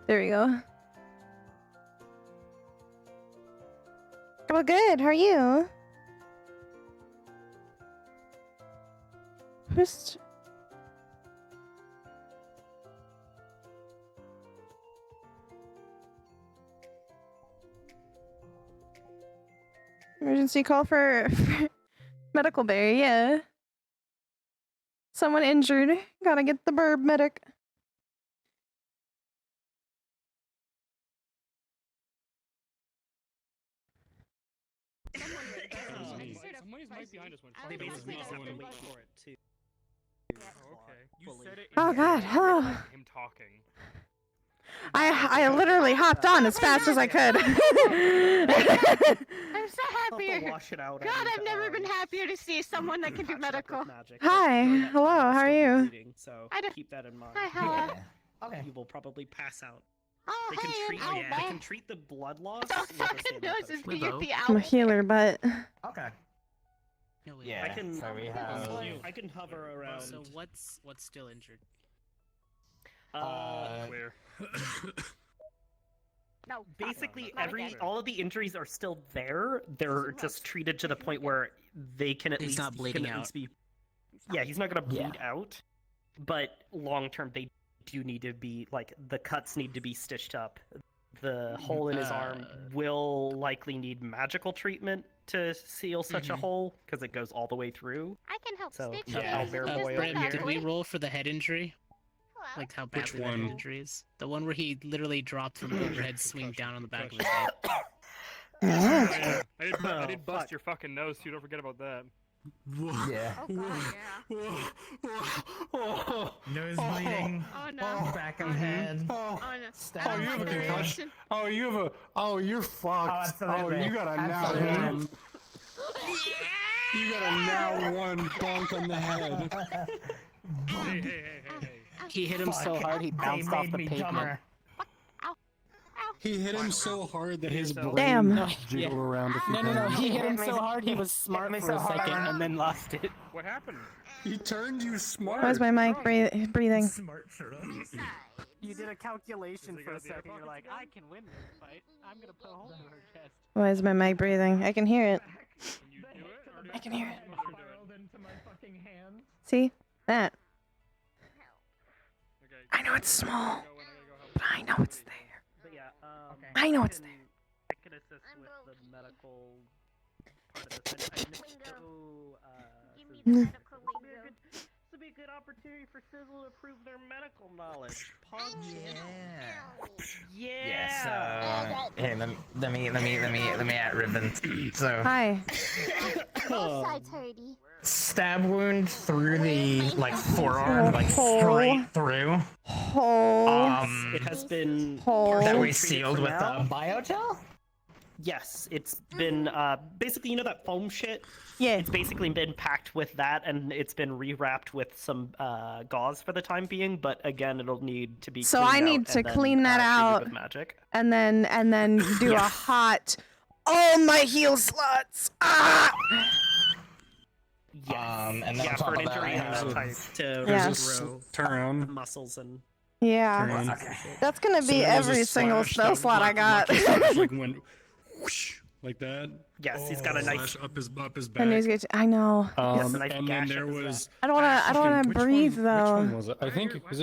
There we go. Well, good. How are you? Who's... Emergency call for medical bay, yeah. Someone injured. Gotta get the burb medic. Somebody's mic behind us went Oh god, hello. Him talking. I literally hopped on as fast as I could. I'm so happy. God, I've never been happier to see someone that can do medical. Hi, hello, how are you? So keep that in mind. Hi, hello. Okay. You will probably pass out. Oh, They can hey, treat I'm they can treat the blood loss. Don't with a fucking standard noses potion. be at the I'm a owl. healer, but... Okay. Yeah. I can. So we have. I can hover around. So what's still injured? Clear. No. Basically, Not again. all of the injuries are still there. They're just treated to the point where they can at He's least not bleeding he can at out. least be. Yeah, he's not gonna bleed out, but long term they do need to be like the cuts need to be stitched up. The hole in his arm will likely need magical treatment to seal such a hole because it goes all the way through. I can help So, stitch yeah, these. bear Just boy Brent, over did here. we roll for the head injury? Hello. Like how Which badly that one? injury is? The one where he literally dropped from the overhead swing down on the back of his head. I did Oh, bust fuck. your fucking nose, so you don't forget about that. Yeah. Oh god, yeah. Nose bleeding. Oh no. Back of head. Oh no. Stab I don't you like have a the concussion? reaction. Oh, you have a. Oh, you're fucked. absolutely. You got a Absolutely. now one. You got a now one bonk on the head. Hey. He hit him so hard he bounced off the pavement. He hit him so hard that his brain Damn. jiggled around a few No, times. he hit him so hard he was smart me for so a second hard. and then lost it. What happened? He turned you smart. Why is my mic breathing? Smart shirt on. You did a calculation Is it for a gonna be a second, you're pocket like, gun? I can win this fight. I'm gonna put a hole in her chest. Why is my mic breathing? I can hear it. Can you do it? Or I can hear it. Spiraled into my fucking hand. See? That. Okay. I know it's small, Go in, I gotta go help. but I know it's there. But yeah, I know it's I can assist with the medical part of this. And I know, Give me the medical lingo. this would be a good opportunity for Sizzle to prove their medical knowledge. Yeah. Yeah. Hey, let me add ribbons. So Hi. Both sides hurty. stab wound through the forearm, Hole. straight through. Hole. It has been Hole. That we treated sealed for with now. biogel. Yes, it's been basically, you know, that foam shit. Yeah. It's basically been packed with that, and it's been rewrapped with some gauze for the time being. But again, it'll need to be. So cleaned I need out to and then, clean that treated out. with magic. And then do a hot. Oh my heel sluts! Ah! Yes. And then yeah, on top for an of that, injury I that have- type to Yeah. grow Turn around. muscles and. Yeah. Turn. Okay. That's gonna So be there was a every single slash spell that, slot I like, got. lucky slash, like went whoosh, like that. Yes, he's got a nice. Slash up his The back. news gets. I know. Yes, a nice and gash then there up his was. I don't wanna Which breathe one, though. Which one was it? I think it was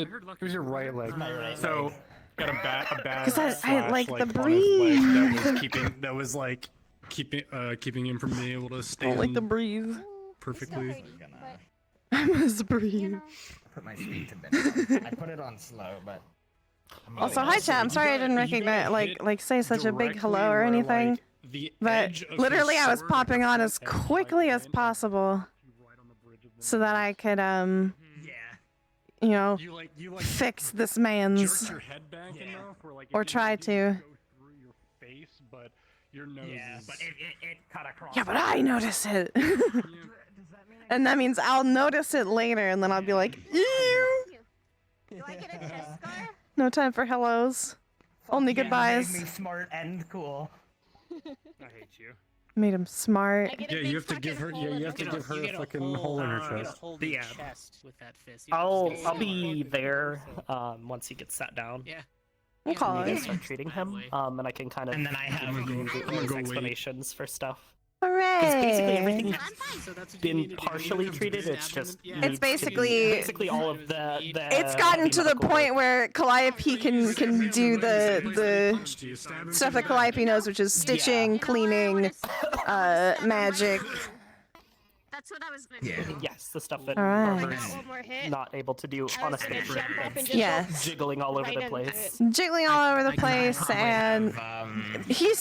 your right leg. My right So leg. got a bad 'Cause I slash, like the on his leg breathe. that was like keeping him from being able to I stand don't like to breathe. perfectly. I must breathe. Put my speed to minimum. I put it on slow, but. Also, hi chat. I'm sorry I didn't recognize say such a big hello or anything. But literally, I was popping on as quickly as possible so that I could you know, You fix this jerked man's your head back enough, or like or it try didn't to. go through your face, but your nose Yeah, is. but it cut across. Yeah, but I notice it. Does that mean And that means I'll notice it later, and then I'll be like, ew. Do I get a chest scar? No time for hellos. Only goodbyes. Made me smart and cool. I hate you. Made him smart. I get a Yeah, big you have to give her. fucking Yeah, hole you in have to my give her You a get a fucking hole in her you get a chest. hole in your Yeah. chest with that fist. You don't I'll just get I'll a be there once he gets sat down. Yeah. We'll call You it. guys start treating him, and I can kind of And then I have. I'm gonna give go wait. explanations for stuff. Hooray! basically everything- I'm fine. So that's what you Been need to do. partially treated. It's just Yeah. It's needs to be- basically- basically all of the It's gotten to the medical point work. where Calliope can do the stuff that Calliope knows, which is stitching, cleaning, magic. That's what I was gonna Yeah. do. Yes, the stuff that Alright. Barbara's Got one more hit. not able to do I on a was gonna spaceship. jump up and just Yes. Jiggling all over right the into place. it. Jiggling all over the I can place, Probably and have, he's Yeah, you can't stitch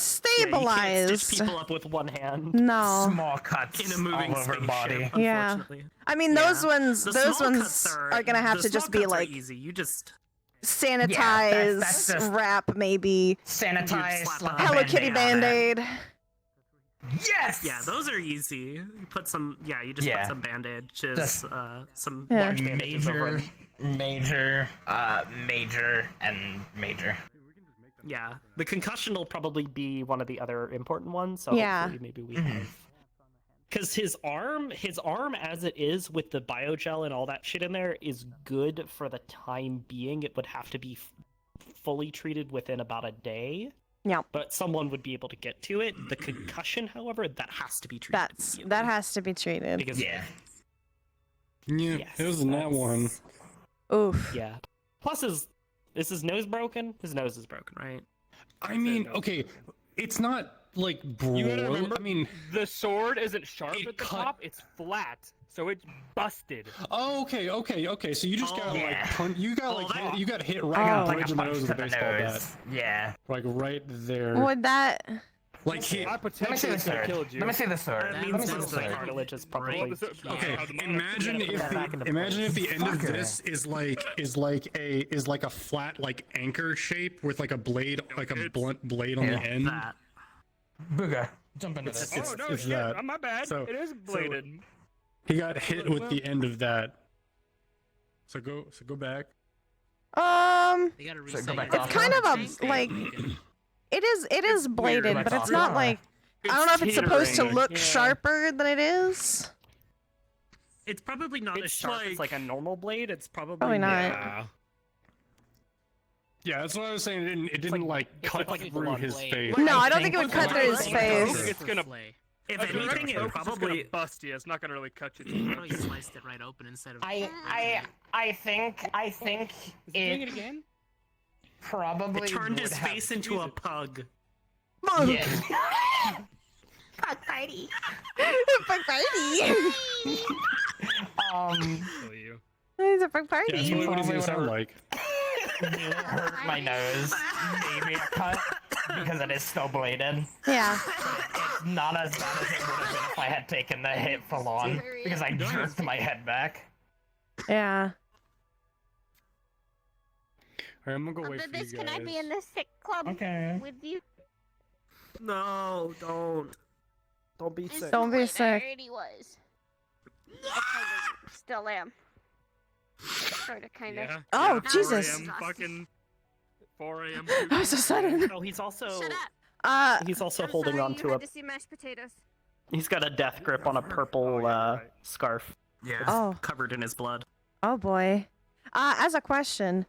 stabilized. people up with one hand. No. small cuts In a moving all over spaceship, body. Yeah. unfortunately. I mean, Yeah. those ones, The those small ones cuts are gonna have the to just small be cuts are like easy. You just sanitize, that's just- wrap maybe, Sanitize. slap slap a a Hello Kitty Band-Aid on it. Band-Aid. Yes. yeah, those are easy. You put some you just Yeah. put some bandages, Just- some Yeah. large bandages over Major, 'em. major, and major. Yeah, the concussion will probably be one of the other important ones. So Yeah. hopefully maybe we have. Because his arm as it is with the biogel and all that shit in there is good for the time being. It would have to be fully treated within about a day. Yeah. But someone would be able to get to it. The concussion, however, that has to be treated. That immediately. has to be treated. Because Yeah. Yeah, yes, it was in that one. that's- Oof. Yeah. Plus, is his nose broken? His nose is broken, right? I mean, okay, it's not like You gotta broil. remember, I mean, the sword isn't sharp it at the cut- top; it's flat, so it's busted. oh, okay. So you just got yeah. like you got Oh, like that- you got hit I right got, on the like, bridge of the nose with a to the baseball bat, nose. Yeah. like right there. Would that? Like hit. I Let me see potentially the could have sword. killed you. Let me see the sword. That That Let me means see the sounds the like sword. cartilage is Well, probably. the sword- Okay, imagine put that back if into imagine if the end of Fucker. this is like a flat like anchor shape with like a blade, like a blunt blade on Yeah. the end. that. Booga. Jump into this. It's- Oh no, it's shit! that. My bad. So- it is bladed. He got hit with the end of that. So go back. They gotta So reset go back your off. It's kind of a, tank. like- it is bladed, Like but it's off. not like I don't know if it's supposed to teetering, look yeah. sharper than it is. It's probably not as It's sharp as like a normal blade. It's Probably not. Yeah, that's what I was saying. It didn't like it's cut like a through blunt his blade. face. No, I don't think think it would it's cut like through a his blunt face. It's gonna- Flay. If If anything, it it's probably. gonna bust you. It's not gonna really cut you too You much. probably sliced it right open instead of. I think Is it doing it it again? probably It turned his would have- face into a pug. Yeah. Fuck party. Bug party. Kill you. It's a bug Yeah, party. that's what he's Probably gonna sound would've- like. hurt my nose. Maybe a cut because it is still bladed. Yeah. It's not as bad as it would have been if I had taken the hit full on because I jerked my head back. Yeah. Alright, I'm gonna go wait After for you this, can I be in guys. the sick club Okay. with you? No, don't. Don't be It's sick. Don't be late, I sick. already was. I kinda still am. Sorta, kinda. Yeah. Oh, yeah, 4 Jesus. a.m. Fucking 4 a.m. Oh, so sudden. Oh, he's also Shut up. he's also I'm holding sorry on you to had a. to see mashed potatoes. He's got a death grip on a purple Oh, yeah, right. scarf. Yeah, it's Oh. covered in his blood. Oh boy. As a question,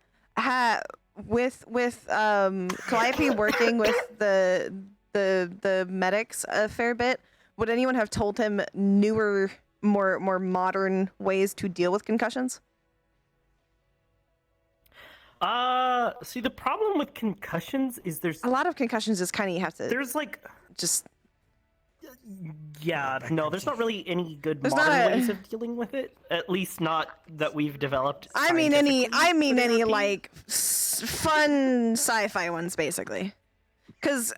with Calliope working with the medics a fair bit, would anyone have told him newer, more modern ways to deal with concussions? See, the problem with concussions is there's A lot of concussions is kind of you have to there's like just yeah, no, there's not really any good There's modern not a- ways of dealing with it. At least not that we've developed. I mean any scientifically with like fun sci-fi ones basically. Cuz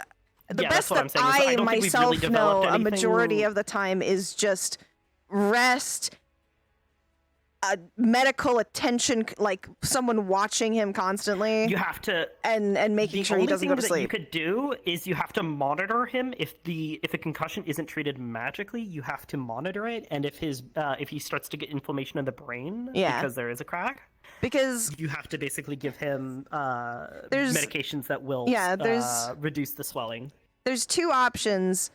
the Yeah, best that's what I'm that saying, is I I don't think we've myself really know developed a majority anything- of the time is just rest, medical attention, like someone watching him constantly You have to. and making The sure he only doesn't thing go to that you sleep. could do is you have to monitor him. If a concussion isn't treated magically, you have to monitor it. And if if he starts to get inflammation in the brain, Yeah. because there is a crack, Because you have to basically give him There's- medications that will reduce the swelling. there's two options.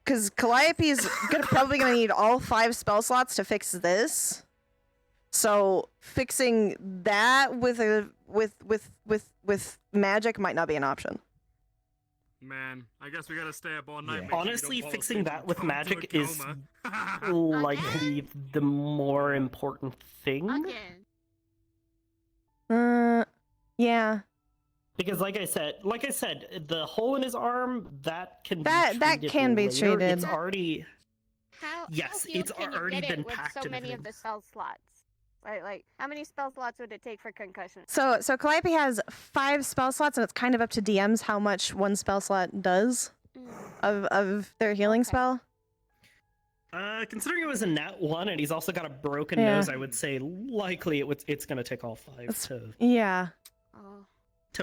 Because Calliope is probably going to need all 5 spell slots to fix this. So fixing that with magic might not be an option. Man, I guess we gotta stay up all night. Yeah. make sure you Honestly, don't fall fixing asleep that and with go into a magic is coma. likely the more important thing. Again. Yeah. Because like I said, the hole in his arm that can That be treated can be later. treated. It's already How Yes, healed it's can you already get it been with packed so and many of everything. the spell slots? Like how many spell slots would it take for concussion? So Calliope has 5 spell slots, and it's kind of up to DMs how much one spell slot does of their healing Okay. spell. Considering it was a nat 1 and he's also got a broken Yeah. nose, I would say likely it's gonna take all 5 It's- to Yeah. Oh.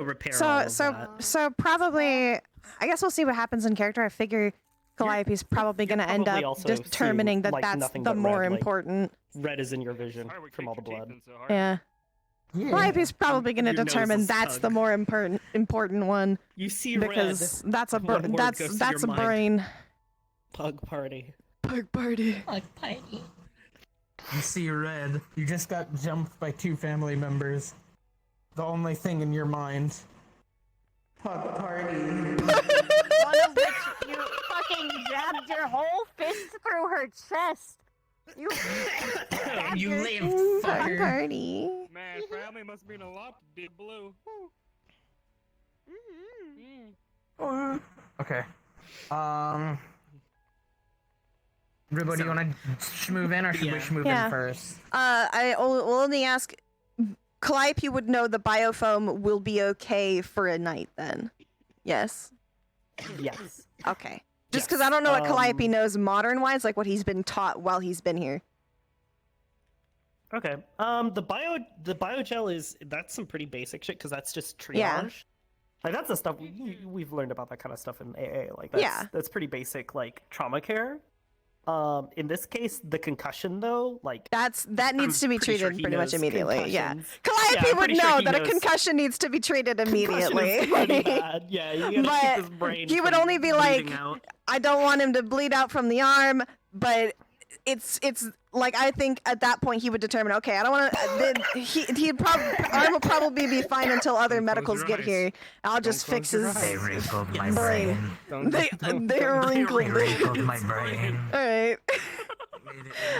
repair all So of so that. so probably, I guess we'll see what happens in character. I figure Calliope's probably you're going to end probably up also seeing, determining that like, that's nothing the but more red, like, important. Red is in your vision Sorry we from all the kicked your blood. teeth in so hard. Yeah. Calliope's probably going to your nose determine is that's the pug. more important one, You see because that's a One word that's goes to that's a your mind. brain. Pug party. Pug party. You see red. You just got jumped by 2 family members. The only thing in your mind. Pug party. One of which you fucking jabbed your whole fist through her chest. You stabbed You her- lived, Pug fucker. party. Man, family must mean a lot to Deep Blue. Mhm. Okay. Everybody, So- you wanna move in, or should we Yeah. move Yeah. in first? I will only ask. Calliope would know the biofoam will be okay for a night then. Yes. Yes. Okay. Just because Yes, I don't know what Calliope um, knows modern wise, like what he's been taught while he's been here. Okay. The biogel that's some pretty basic shit because that's just triage. Yeah. Like that's the stuff we've learned about that kind of stuff in AA. Like that's, Yeah. that's pretty basic like trauma care. In this case, the concussion though, like That needs to be pretty sure treated he pretty much knows immediately. Yeah. concussions. Calliope Yeah, I'm would pretty sure know he that a knows. concussion needs to be treated concussion immediately. is pretty bad. Yeah, you gotta But keep his brain. he would from only be bleeding like, out. I don't want him to bleed out from the arm, but it's like I think at that point he would determine, okay, I don't want to. He'd probably arm will probably be fine until other Don't close medicals your get eyes. here. I'll Don't just close fix your his. eyes. They wrinkled my brain. brain. They wrinkled They it. wrinkled my brain. All right.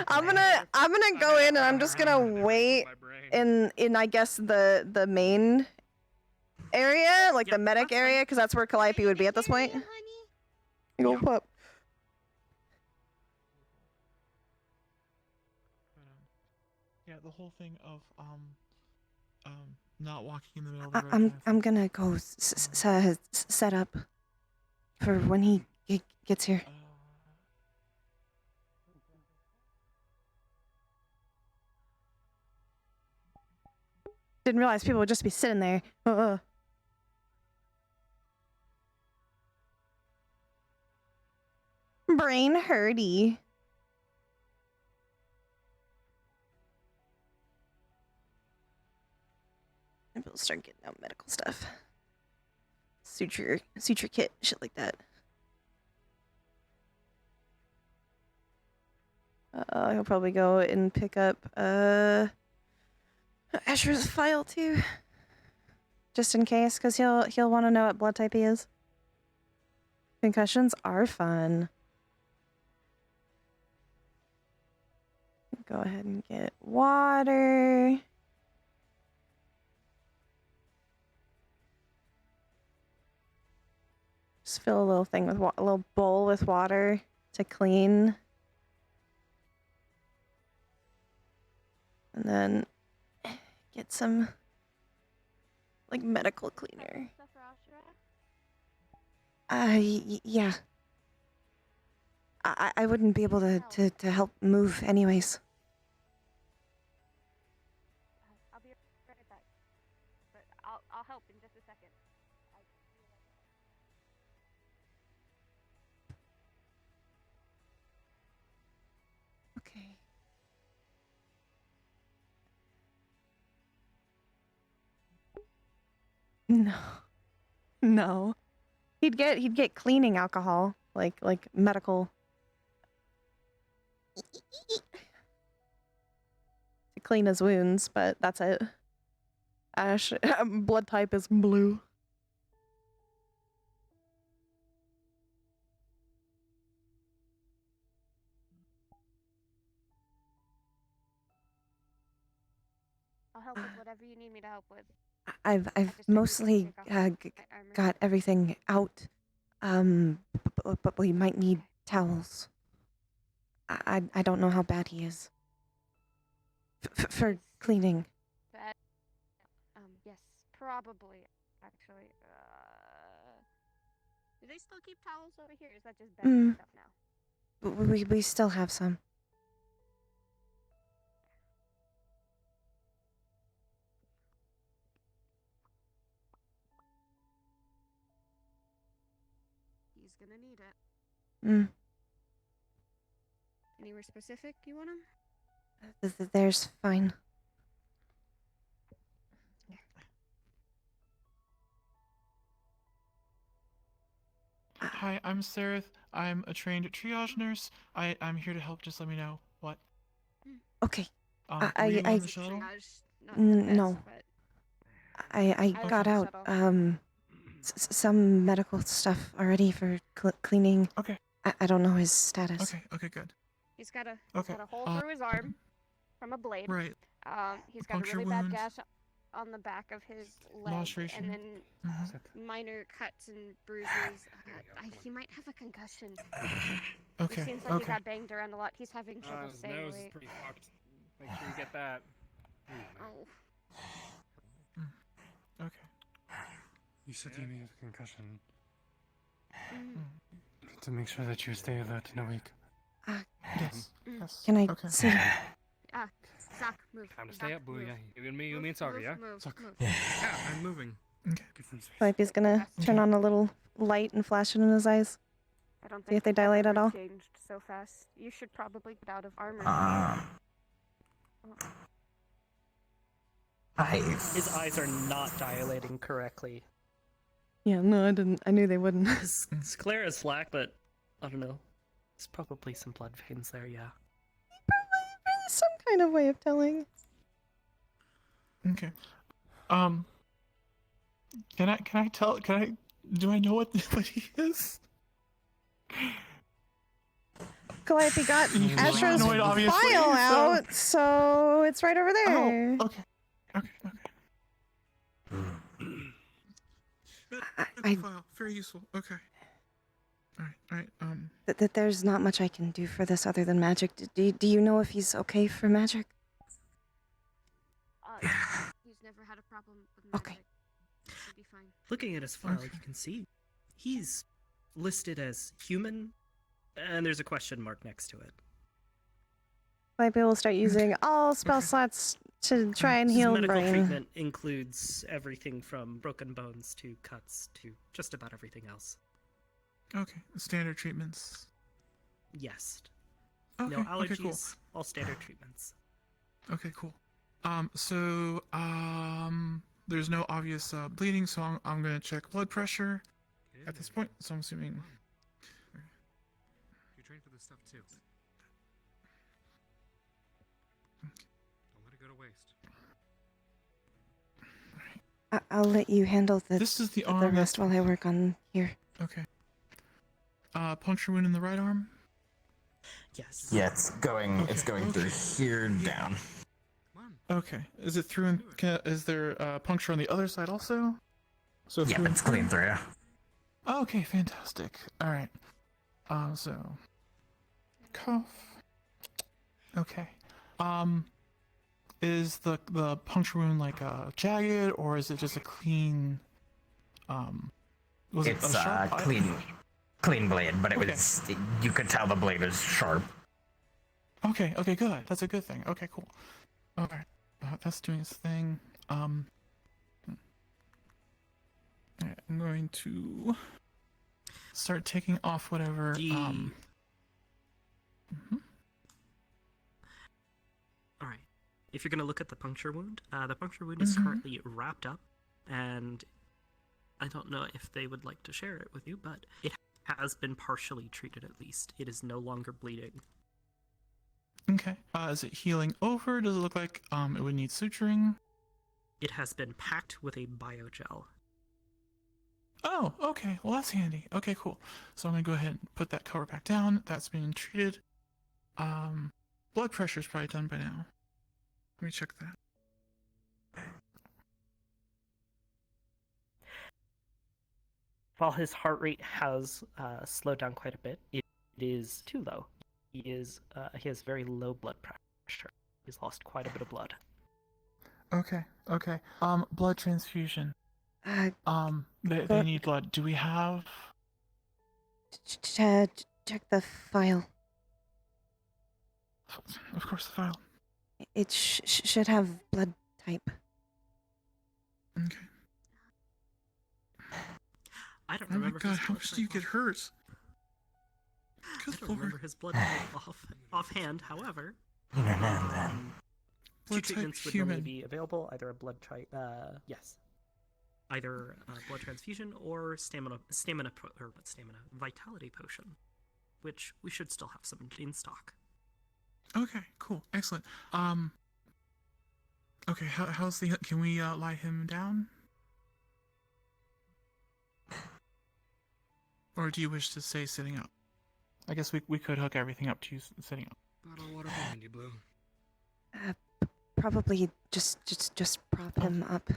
I'm gonna go in and I'm just gonna wait in I guess the main area, like the medic area, because that's where Calliope would be at this point. Go pup. Yeah, the whole thing of not walking in the middle of the road. I'm gonna go set up for when he gets here. Didn't realize people would just be sitting there. Brain hurty. Maybe we'll start getting out medical stuff. Suture kit, shit like that. He'll probably go and pick up Asher's file too, just in case, because he'll want to know what blood type he is. Concussions are fun. Go ahead and get water. Just fill a little thing with a little bowl with water to clean. And then get some like medical cleaner. Yeah. I wouldn't be able to help move anyways. I'll be right back. But I'll help in just a second. Okay. No. No. He'd get cleaning alcohol, like medical. To clean his wounds, but that's it. Ash, blood type is blue. I'll help with whatever you need me to help with. I've just need to mostly take off my armor. got everything out. But we might need towels. I don't know how bad he is. For cleaning. But, yes, probably, actually. Do they still keep towels over here? Or is that just bed stuff now? We still have some. He's gonna need it. Anywhere specific you want him? There's fine. Hi, I'm Sarith. I'm a trained triage nurse. I'm here to help. Just let me know what. Okay. Were you on the shuttle? No. I I got was out shuttle. some medical stuff already for cleaning. Okay. I don't know his status. Okay, good. He's got a Okay, hole through his arm from a blade. Right. He's got a puncture really bad wound. gash on the back of his leg, Lacerations. and then minor cuts and bruises. He might have a concussion. Okay. It seems like he got banged around a lot. He's having trouble His staying nose is awake. pretty fucked. Make sure you get that. Oh. Okay. You said you needed a concussion. To make sure that you stay alert in a week. Yes. Yes. Can I Okay. see? Zach, move. Time to stay Zach, up, Blue. move. Yeah. You and me and Saga, yeah? Move, Zach. move. Yeah, I'm moving. Okay. Calliope's gonna turn on a little light and flash it in his eyes. I don't See think if they dilate at all. changed so fast. You should probably get out of armor. His eyes are not dilating correctly. Yeah, no, I didn't. I knew they wouldn't. Sclera is slack, but I don't know. There's probably some blood veins there, yeah. Probably some kind of way of telling. Okay. Can I tell? Do I know what he is? Calliope got He's Astro's paranoid, obviously, file so- out, so it's right over there. Oh, okay. Medical file, very useful. Okay. All right. That there's not much I can do for this other than magic. Do you know if he's okay for magic? He's never had a problem with magic. Okay. Should be fine. Looking at his file, you can see he's listed as human, and there's a question mark next to it. Calliope will start using all spell slots to try and His heal medical brain. treatment includes everything from broken bones to cuts to just about everything else. Okay. Standard treatments. Yes. Okay. No allergies, Okay. Cool. all standard treatments. Okay. Cool. There's no obvious bleeding, so I'm gonna check blood pressure at this point. So I'm assuming. You train for this stuff too. Don't let it go to waste. I'll let you handle This is the the arm. rest while I work on here. Okay. Puncture wound in the right arm. Yes. Yeah, it's going through here down. Okay. Is it through? Is there puncture on the other side also? So Yeah, through and it's clean through? through. Okay, fantastic. All right. So cuff. Okay. Is the puncture wound like jagged, or is it just a clean? Was It's it a sharp? clean blade, but Okay. you could tell the blade is sharp. Okay, good. That's a good thing. Okay, cool. Alright, that's doing its thing. Alright, I'm going to start taking off whatever, Alright. If you're going to look at the puncture wound is currently wrapped up, and I don't know if they would like to share it with you, but it has been partially treated at least. It is no longer bleeding. Okay. Is it healing over? Does it look like it would need suturing? It has been packed with a biogel. Oh, okay. Well, that's handy. Okay, cool. So I'm gonna go ahead and put that cover back down. That's being treated. Blood pressure's probably done by now. Let me check that. While his heart rate has slowed down quite a bit, it is too low. He has very low blood pressure. He's lost quite a bit of blood. Okay. Okay. Blood transfusion. They need blood. Do we have? Check the file. Of course, the file. It should have blood type. Okay. I don't Oh my remember. god, how much do you get hurt? I don't remember his blood type offhand. However, two treatments would normally be available: either a blood either blood transfusion or vitality potion, which we should still have some in stock. Okay, cool, excellent. Okay, how's the? Can we lie him down? Or do you wish to stay sitting up? I guess we could hook everything up to you sitting up. Bottle of water behind you, Blue. Probably just prop him up.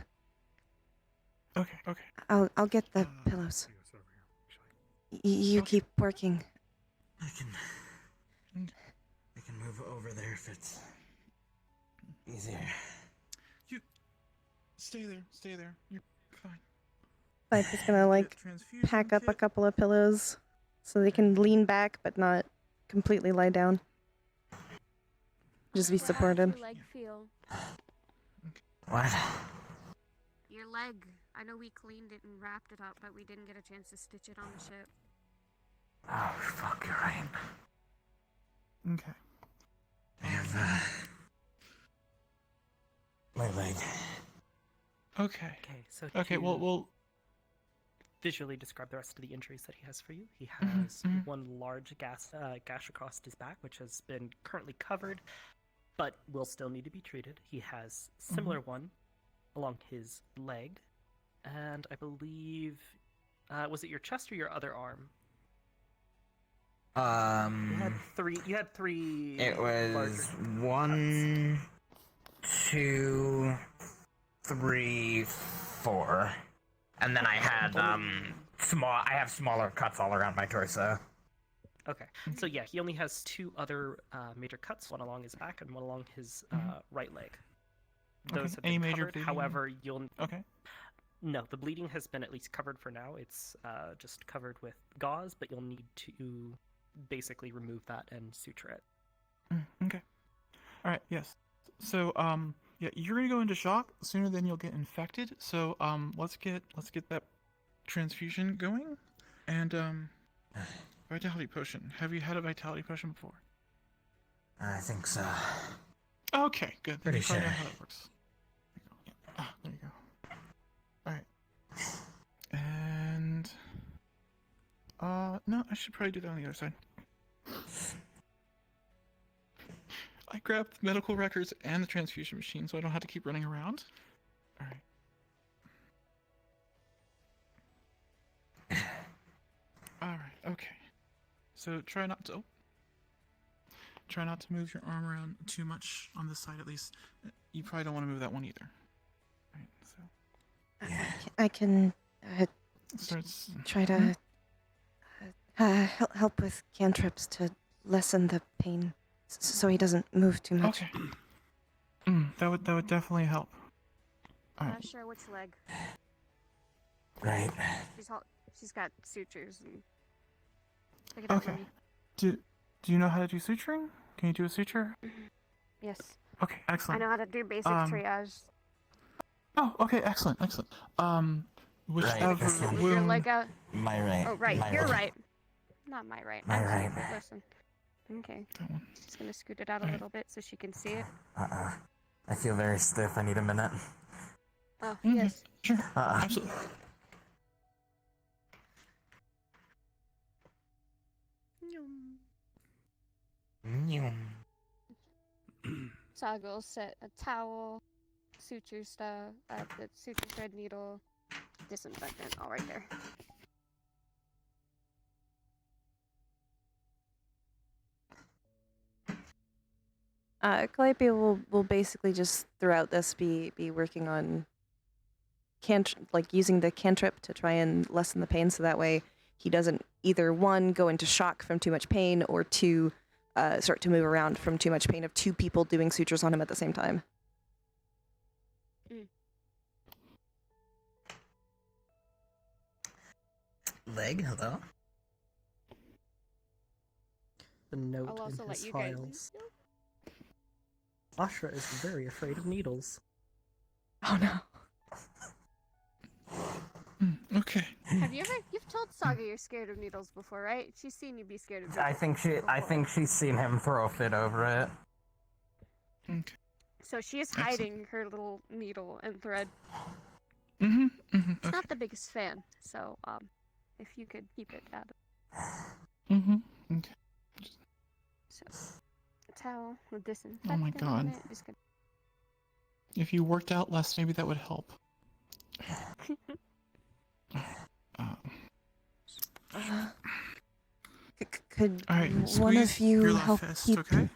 Okay, okay. I'll get the pillows. You keep working. I can move over there if it's easier. You stay there. You're fine. I'm just gonna like pack up a couple of pillows so they can lean back but not completely lie down. Just be supported. How's your leg feel? What? Your leg. I know we cleaned it and wrapped it up, but we didn't get a chance to stitch it on the ship. Oh, fuck, you're right. Okay. I have, my leg. Okay. Okay, so okay, we'll visually describe the rest of the injuries that he has for you. He has one large gash across his back, which has been currently covered, but will still need to be treated. He has similar one along his leg, and I believe, was it your chest or your other arm? You had three. It was 1, 2, 3, 4, and then I had I have smaller cuts all around my torso. Okay, so yeah, he only has two other major cuts, one along his back and one along his right leg. Those have Any been major covered. bleeding? However, Okay. No, the bleeding has been at least covered for now. It's just covered with gauze, but you'll need to basically remove that and suture it. Okay. All right. Yes. So yeah, you're gonna go into shock sooner than you'll get infected. So let's get that transfusion going, and vitality potion. Have you had a vitality potion before? I think so. Okay, good. Then Pretty you probably sure. know how that works. There you go. All right. And no, I should probably do that on the other side. I grabbed the medical records and the transfusion machine so I don't have to keep running around. Alright. Alright, okay. So try not to move your arm around too much on this side at least. You probably don't want to move that one either. Alright, so I can starts try to help with cantrips to lessen the pain, so he doesn't move too much. Okay. That would definitely help. All right. Not sure which leg. Right. She's got sutures and. Pick it up for Okay. me. Do you know how to do suturing? Can you do a suture? Yes. Okay, I excellent. know how to do basic triage. Oh, okay, excellent. Whichever Move wound. your leg out. My right. Oh, right. My You're right. right. Not my right. My Actually, right. Listen. Okay. Just gonna scoot it out a little bit so she can see it. I feel very stiff. I need a minute. Oh, yes. Sure. Absolutely. Saga will set a towel, suture stuff, the suture thread needle, disinfectant, all right there. Calliope will basically just throughout this be working on using the cantrip to try and lessen the pain, so that way he doesn't either one go into shock from too much pain, or two start to move around from too much pain of two people doing sutures on him at the same time. Leg, hello? The note I'll also in let his you guys. files. Ashra is very afraid of needles. Oh no. Okay. Have you ever? You've told Saga you're scared of needles before, right? She's seen you be scared of needles. I think she's seen him throw a fit over it. Okay. So she is hiding her little needle and thread. It's not the biggest fan, so if you could keep it out of. Okay. So, a towel with disinfectant. Oh my god. On it. Just gonna... If you worked out less, maybe that would help. Could Alright, one of squeeze you your left help fist, keep okay?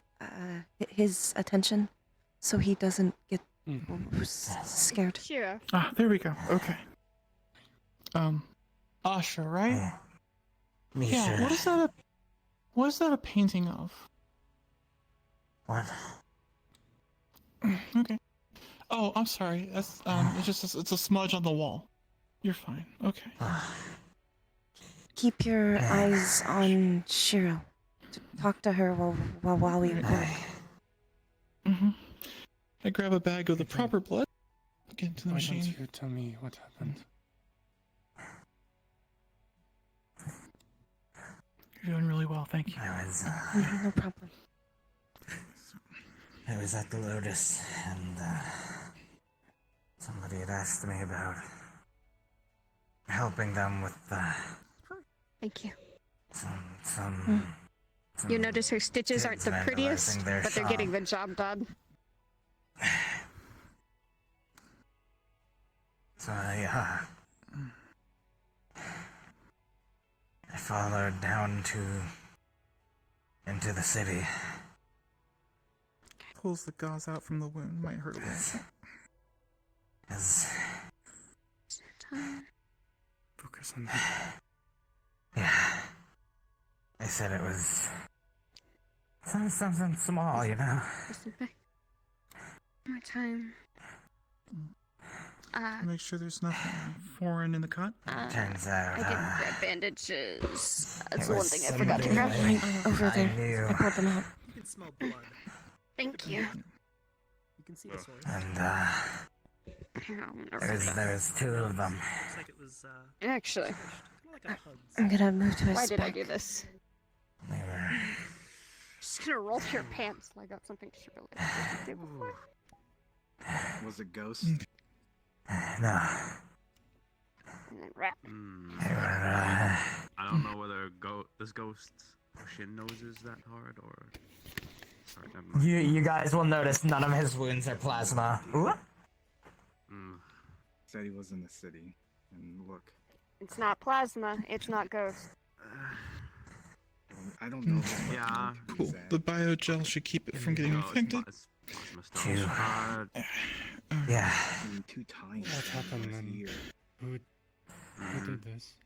his attention so he doesn't get scared? Sure. Ah, there we go. Okay. Asha, right? Misha. Yeah. What is that a painting of? What? Okay. Oh, I'm sorry. That's it's a smudge on the wall. You're fine. Okay. Keep your eyes on Shiro. Talk to her while we work. I grab a bag of the proper blood. Get into the Why machine. don't you tell me what happened? You're doing really well, thank you. No problem. I was at the Lotus, and somebody had asked me about helping them with Thank you. some You notice her stitches aren't kids the prettiest, vandalizing their but they're shop. getting the job done. So I followed down into the city. Pulls the gauze out from the wound. Might hurt a little. Focus on that. Yeah. I said it was something small, you know. More time. Make sure there's nothing foreign in the cut. Turns out, I didn't grab bandages. That's it the one was thing I forgot to grab. Over there. knew. I pulled them out. You can smell blood. Thank you. You can see the source. And Here, I'll never forget. there was two of them. Looks like it was Actually, like a hug. I'm gonna move to his why did I back. do this? They were Just gonna roll your pants like I got something to do before. Was it ghost? no. And then wrap. They were I don't know whether this ghost or shin noses that hard or. Sorry, never mind. You guys will notice none of his wounds are plasma. Ooh. Said he was in the city, and look. It's not plasma. It's not ghost. I don't know. Yeah. Cool. The biogel should keep it from getting infected. Two. Yeah. Two times. What happened then? Who did this?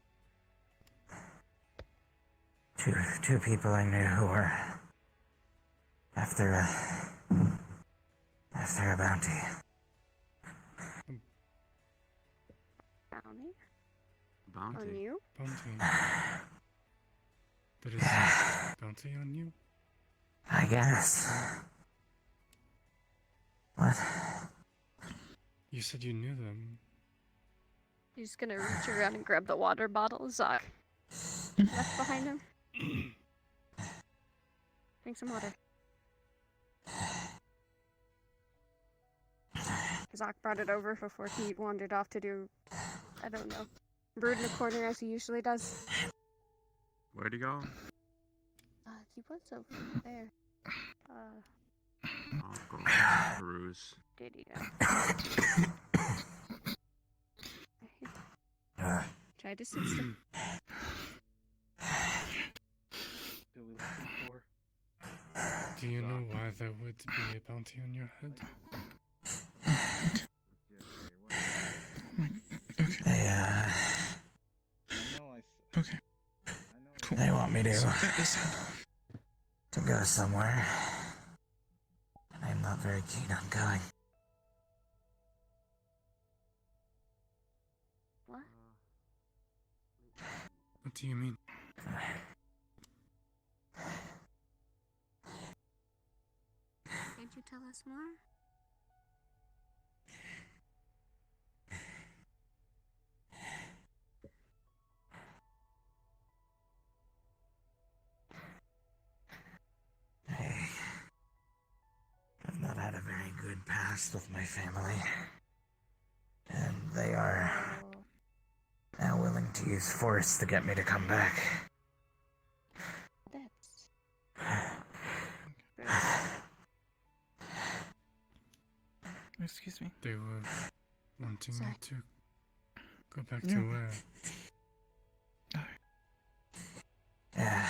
Two people I knew who were after a bounty. Bounty? On you? Bounty. Did it bounty on you? I guess. What? You said you knew them. He's just gonna reach around and grab the water bottle Zoc left behind him. Drink some water. Zoc brought it over before he wandered off to do, I don't know, brood in a corner as he usually does. Where'd he go? He was over there. I'll go and peruse. Did he Try to sit still. Do you know why there would be a bounty on your head? Yeah. Okay. Cool. They want me to So that is go somewhere. I'm not very keen on going. What? What do you mean? Can't you tell us more? I've not had a very good past with my family. And they are now willing to use force to get me to come back. That's... Excuse me. They were wanting Sorry. me to go back Yeah. to where? Yeah.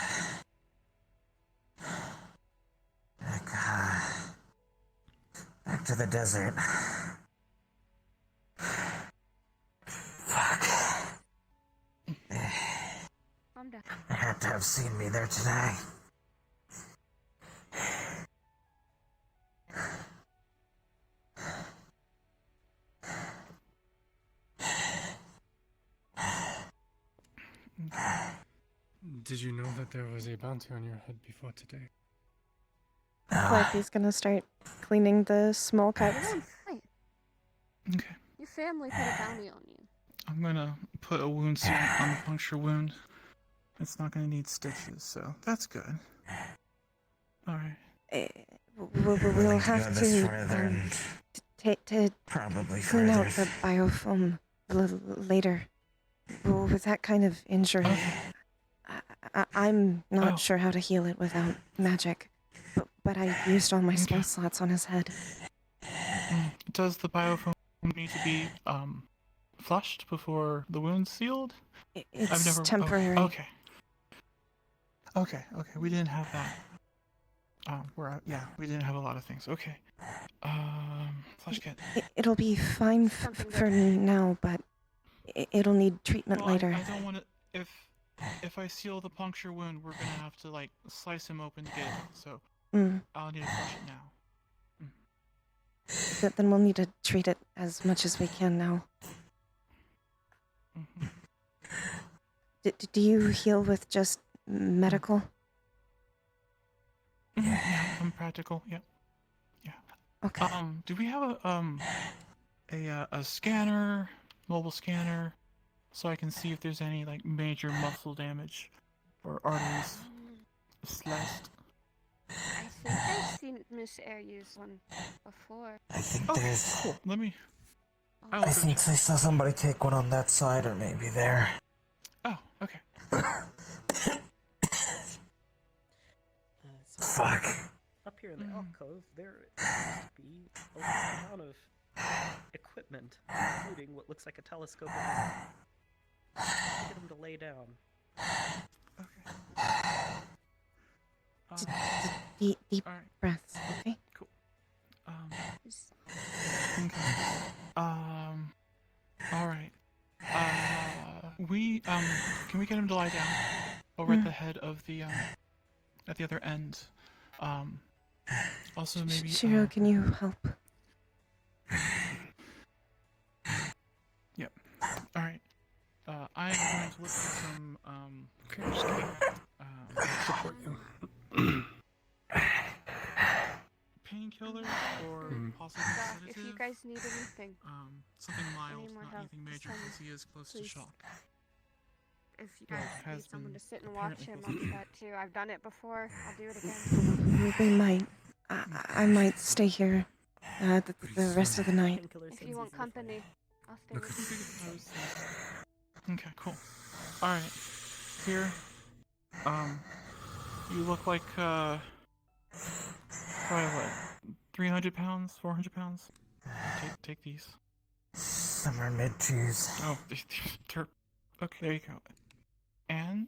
Back to the desert. Fuck. Calm down. They had to have seen me there today. Did you know that there was a bounty on your head before today? Calliope's gonna start cleaning the small cuts. You're doing fine. Okay. Your family put a bounty on you. I'm gonna put a wound sealant on the puncture wound. It's not gonna need stitches, so that's good. Alright. We'll have to probably clean out the biofilm later. With that kind of injury, I'm not sure how to heal it without magic. But I used all my spell slots on his head. Does the biofilm need to be flushed before the wound's sealed? It's temporary. Okay. Okay. We didn't have that. We didn't have a lot of things. Okay. Flush kit. It'll be fine for now, but it'll need treatment later. I don't want to. If I seal the puncture wound, we're gonna have to like slice him open to get it. So I'll need to flush it now. Then we'll need to treat it as much as we can now. Do you heal with just medical? Yeah, I'm practical. Yep. Yeah. Okay. Do we have a scanner, mobile scanner, so I can see if there's any like major muscle damage or arteries sliced? I think I've seen Miss Air use one before. I think there's. Cool. Let me. I think I saw somebody take one on that side, or maybe there. Oh, okay. Fuck. Up here in the alcove, there seems to be a large amount of equipment, including what looks like a telescope. Get him to lay down. Deep breaths, okay? Cool. All right. Can we get him to lie down over at the head of the at the other end? Also maybe. Shiro, can you help? Yep. All right. I'm going to look for some support you. painkillers or possibly If sedative. you guys need anything. Something mild, Any more not help, anything just major, tell me, because he is close to please. shock. If you Well, guys it has need someone been to sit and watch him, I'll do that too. I've done it before. I'll do it again. We might. I might stay here the rest of the night. If you want company, I'll stay with you. Okay, cool. Alright. Here. You look like, probably what? 300 pounds, 400 pounds. Take these. Summer mid-twos. Oh, terp. Okay, there you go. And...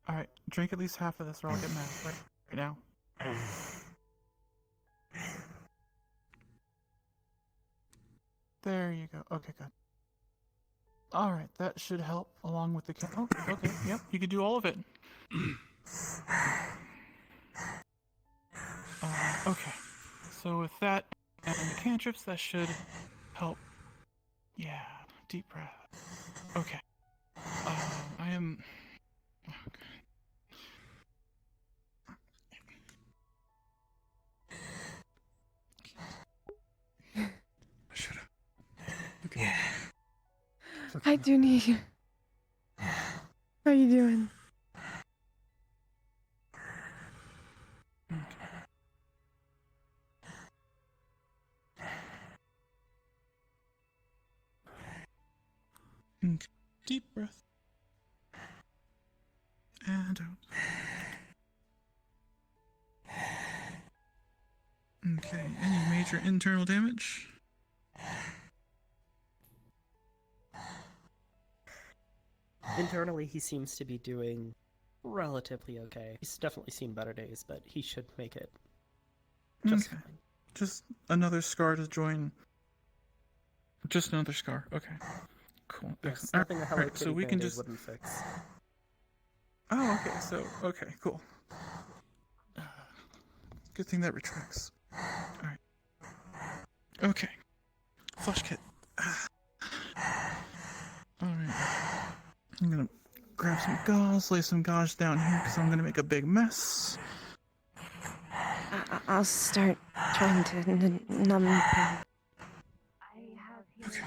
Alright, drink at least half of this or I'll get mad. Right now. There you go. Okay, good. Alright, that should help along with the oh, okay, yep, you could do all of it. Okay. So with that and the cantrips, that should help. Yeah, deep breath. Okay. I am... Okay. Shut up. Yeah. I do need you. How are you doing? Okay. Deep breath. And out. Okay, any major internal damage? Internally, he seems to be doing relatively okay. He's definitely seen better days, but he should make it just Okay. fine. Just another scar to join. Just another scar. Okay. Cool. Yes, Excellent. nothing a Hello Alright, so Kitty we can Band-Aid just... wouldn't fix. Oh, okay, so, okay, cool. Good thing that retracts. Alright. Okay. Flush kit. Alright. I'm gonna grab some gauze, lay some gauze down here, because I'm gonna make a big mess. I'll start trying to numb the pain. Okay.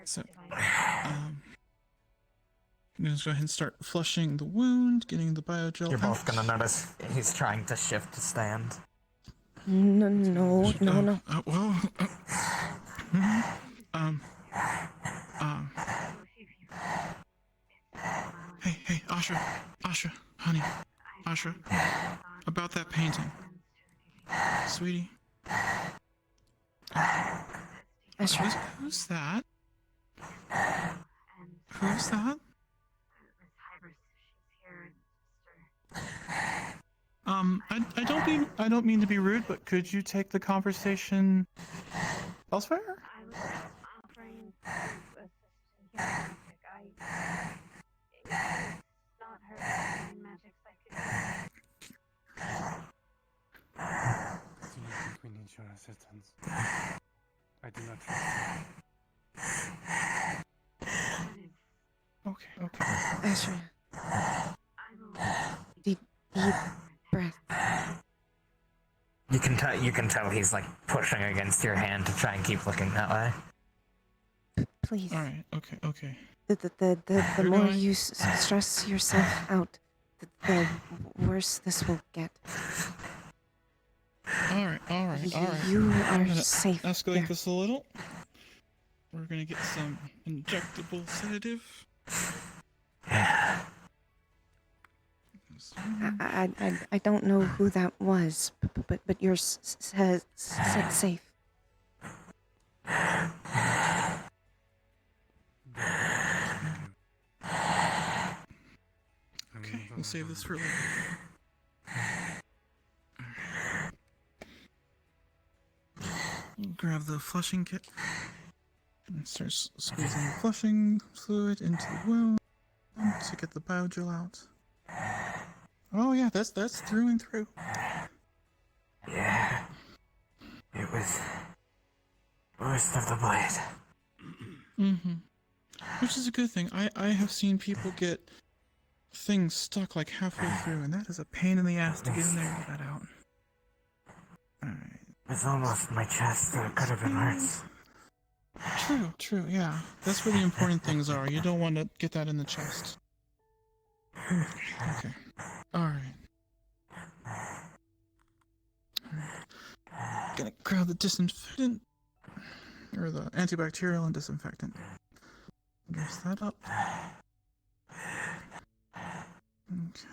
So, I'm gonna just go ahead and start flushing the wound, getting the biogel You're both out. gonna notice he's trying to shift to stand. No. Well, Hey, Asha, honey, Asha, about that painting, sweetie. Who's that? Who's that? I don't mean to be rude, but could you take the conversation elsewhere? I do not think we need your assistance. I do not trust you. Okay. Asher. Deep breath. You can tell he's like pushing against your hand to try and keep looking that way. Please. Alright, okay. The more you stress yourself out, the worse this will get. Alright. You I'm are gonna safe. escalate here. this a little. We're gonna get some injectable sedative. I don't know who that was, but you're safe. Okay, we'll save this for later. Grab the flushing kit and start squeezing the flushing fluid into the wound to get the biogel out. Oh yeah, that's through and through. Yeah. It was worst of the blade. Which is a good thing. I have seen people get things stuck like halfway through, and that is a pain in the ass to get in there and get that out. Alright. It's almost my chest, so it could have been worse. True, yeah. That's where the important things are. You don't want to get that in the chest. Okay. Alright. Gonna grab the disinfectant. Or the antibacterial and disinfectant. Mix that up. Okay.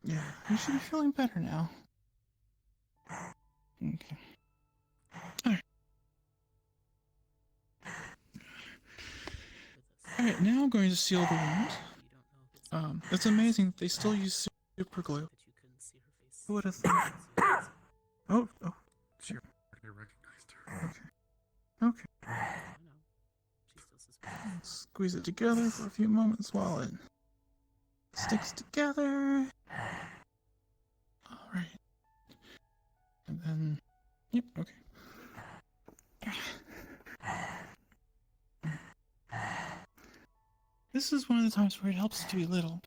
Yeah, you should be feeling better now. Okay. Alright. Alright, now I'm going to seal the wound. It's amazing that they still use super glue. Who would have thought? Oh, She already recognized her. okay. Squeeze it together for a few moments while it sticks together. Alright. And then, yep, okay. This is one of the times where it helps to be little.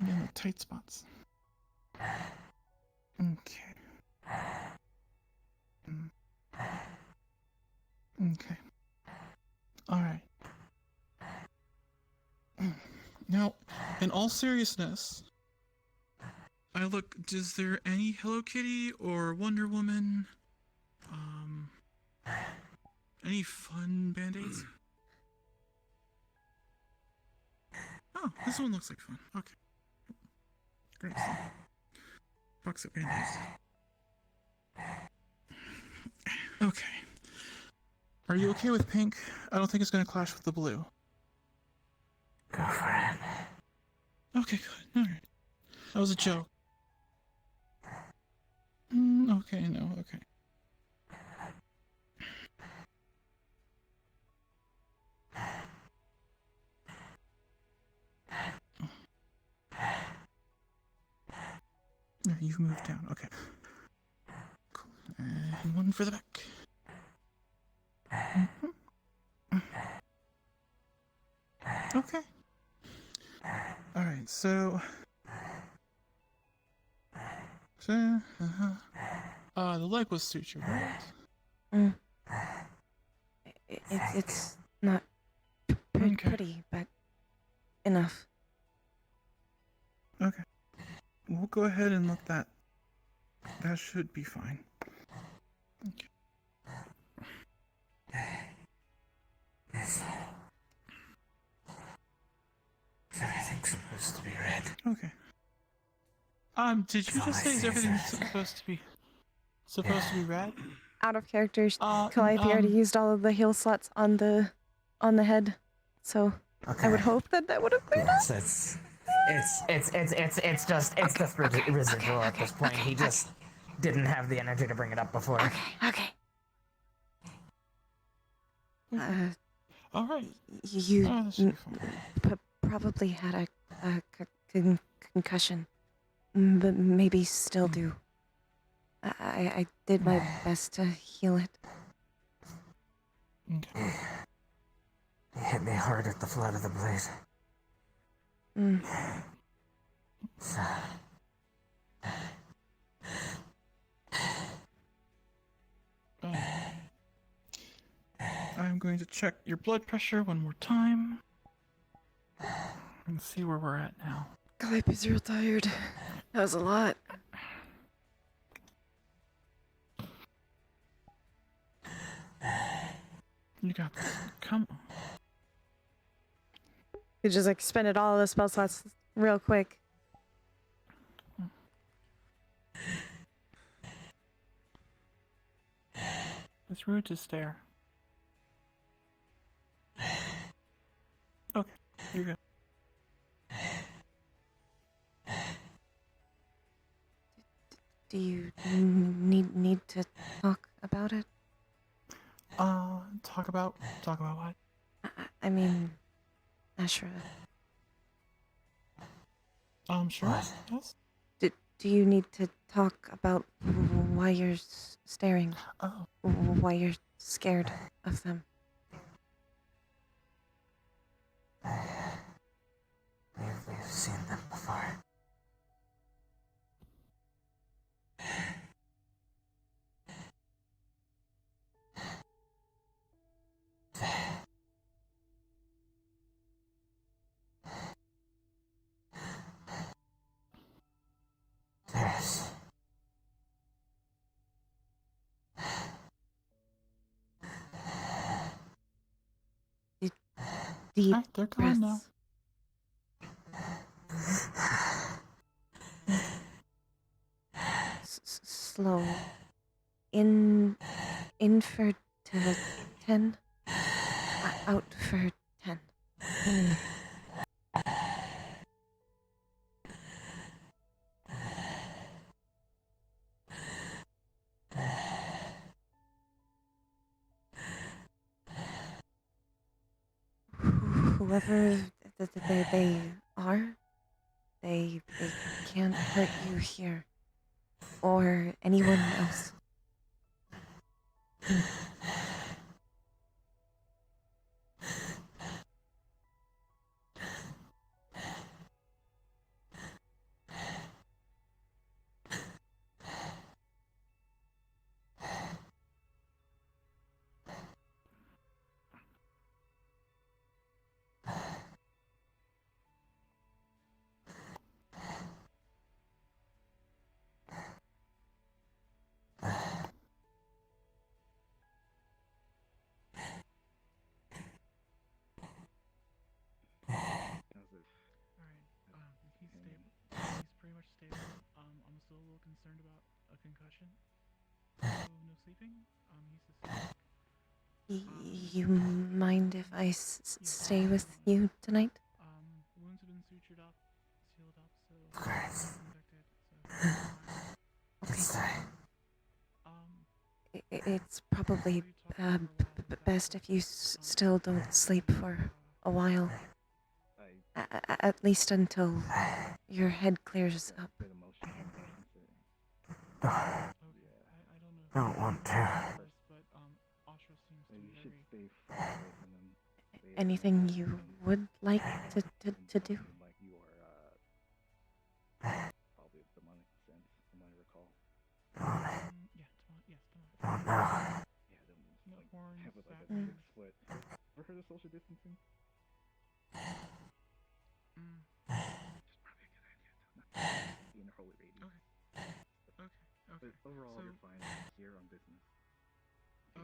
In the tight spots. Okay. Okay. Alright. Now, in all seriousness, is there any Hello Kitty or Wonder Woman? Any fun band-aids? Oh, this one looks like fun. Okay. Great. Box of band-aids. Okay. Are you okay with pink? I don't think it's gonna clash with the blue. Go for it. Okay, good. Alright. That was a joke. Okay, no, okay. Yeah, you've moved down. Okay. Cool. And one for the back. Okay. Alright, so... the leg was sutured, right? It's not pretty, but enough. Okay. We'll go ahead and let that... That should be fine. Okay. Everything's supposed to be red. Okay. Did you just say is everything supposed to be red? Out of characters, Calliope already used all of the heal slots on the head, so I would hope that would have cleared up. It's just residual at this point. He just didn't have the energy to bring it up before. Okay. All right. You probably had a concussion, but maybe still do. I did my best to heal it. He hit me hard at the flat of the blade. So... I'm going to check your blood pressure one more time. And see where we're at now. Calliope's real tired. That was a lot. You got this. Come on. You just expended all of the spell slots real quick. It's rude to stare. Okay, you're good. Do you need to talk about it? Talk about what? I mean, Ashra. Sure. What? Yes. Do you need to talk about why you're staring? Oh. Why you're scared of them? We've seen them before. There's... Deep They're gone now. breaths. slow. In for 10. Out for 10. Whoever they are, they can't hurt you here or anyone else. He's pretty much stable. I'm still a little concerned about a concussion. So no sleeping. He's asleep. You mind if I stay with you tonight? Wounds have been sutured up, sealed up, so infected. It's probably best if you still don't sleep for a while. At least until your head clears up. Don't want to. Anything you would like to do? Probably demonic sense, from what I recall. Oh no. Yeah, have it like a 6 foot. Ever heard of social distancing? It's probably a good idea to not be in a holy radius. But overall, you're fine here on business. How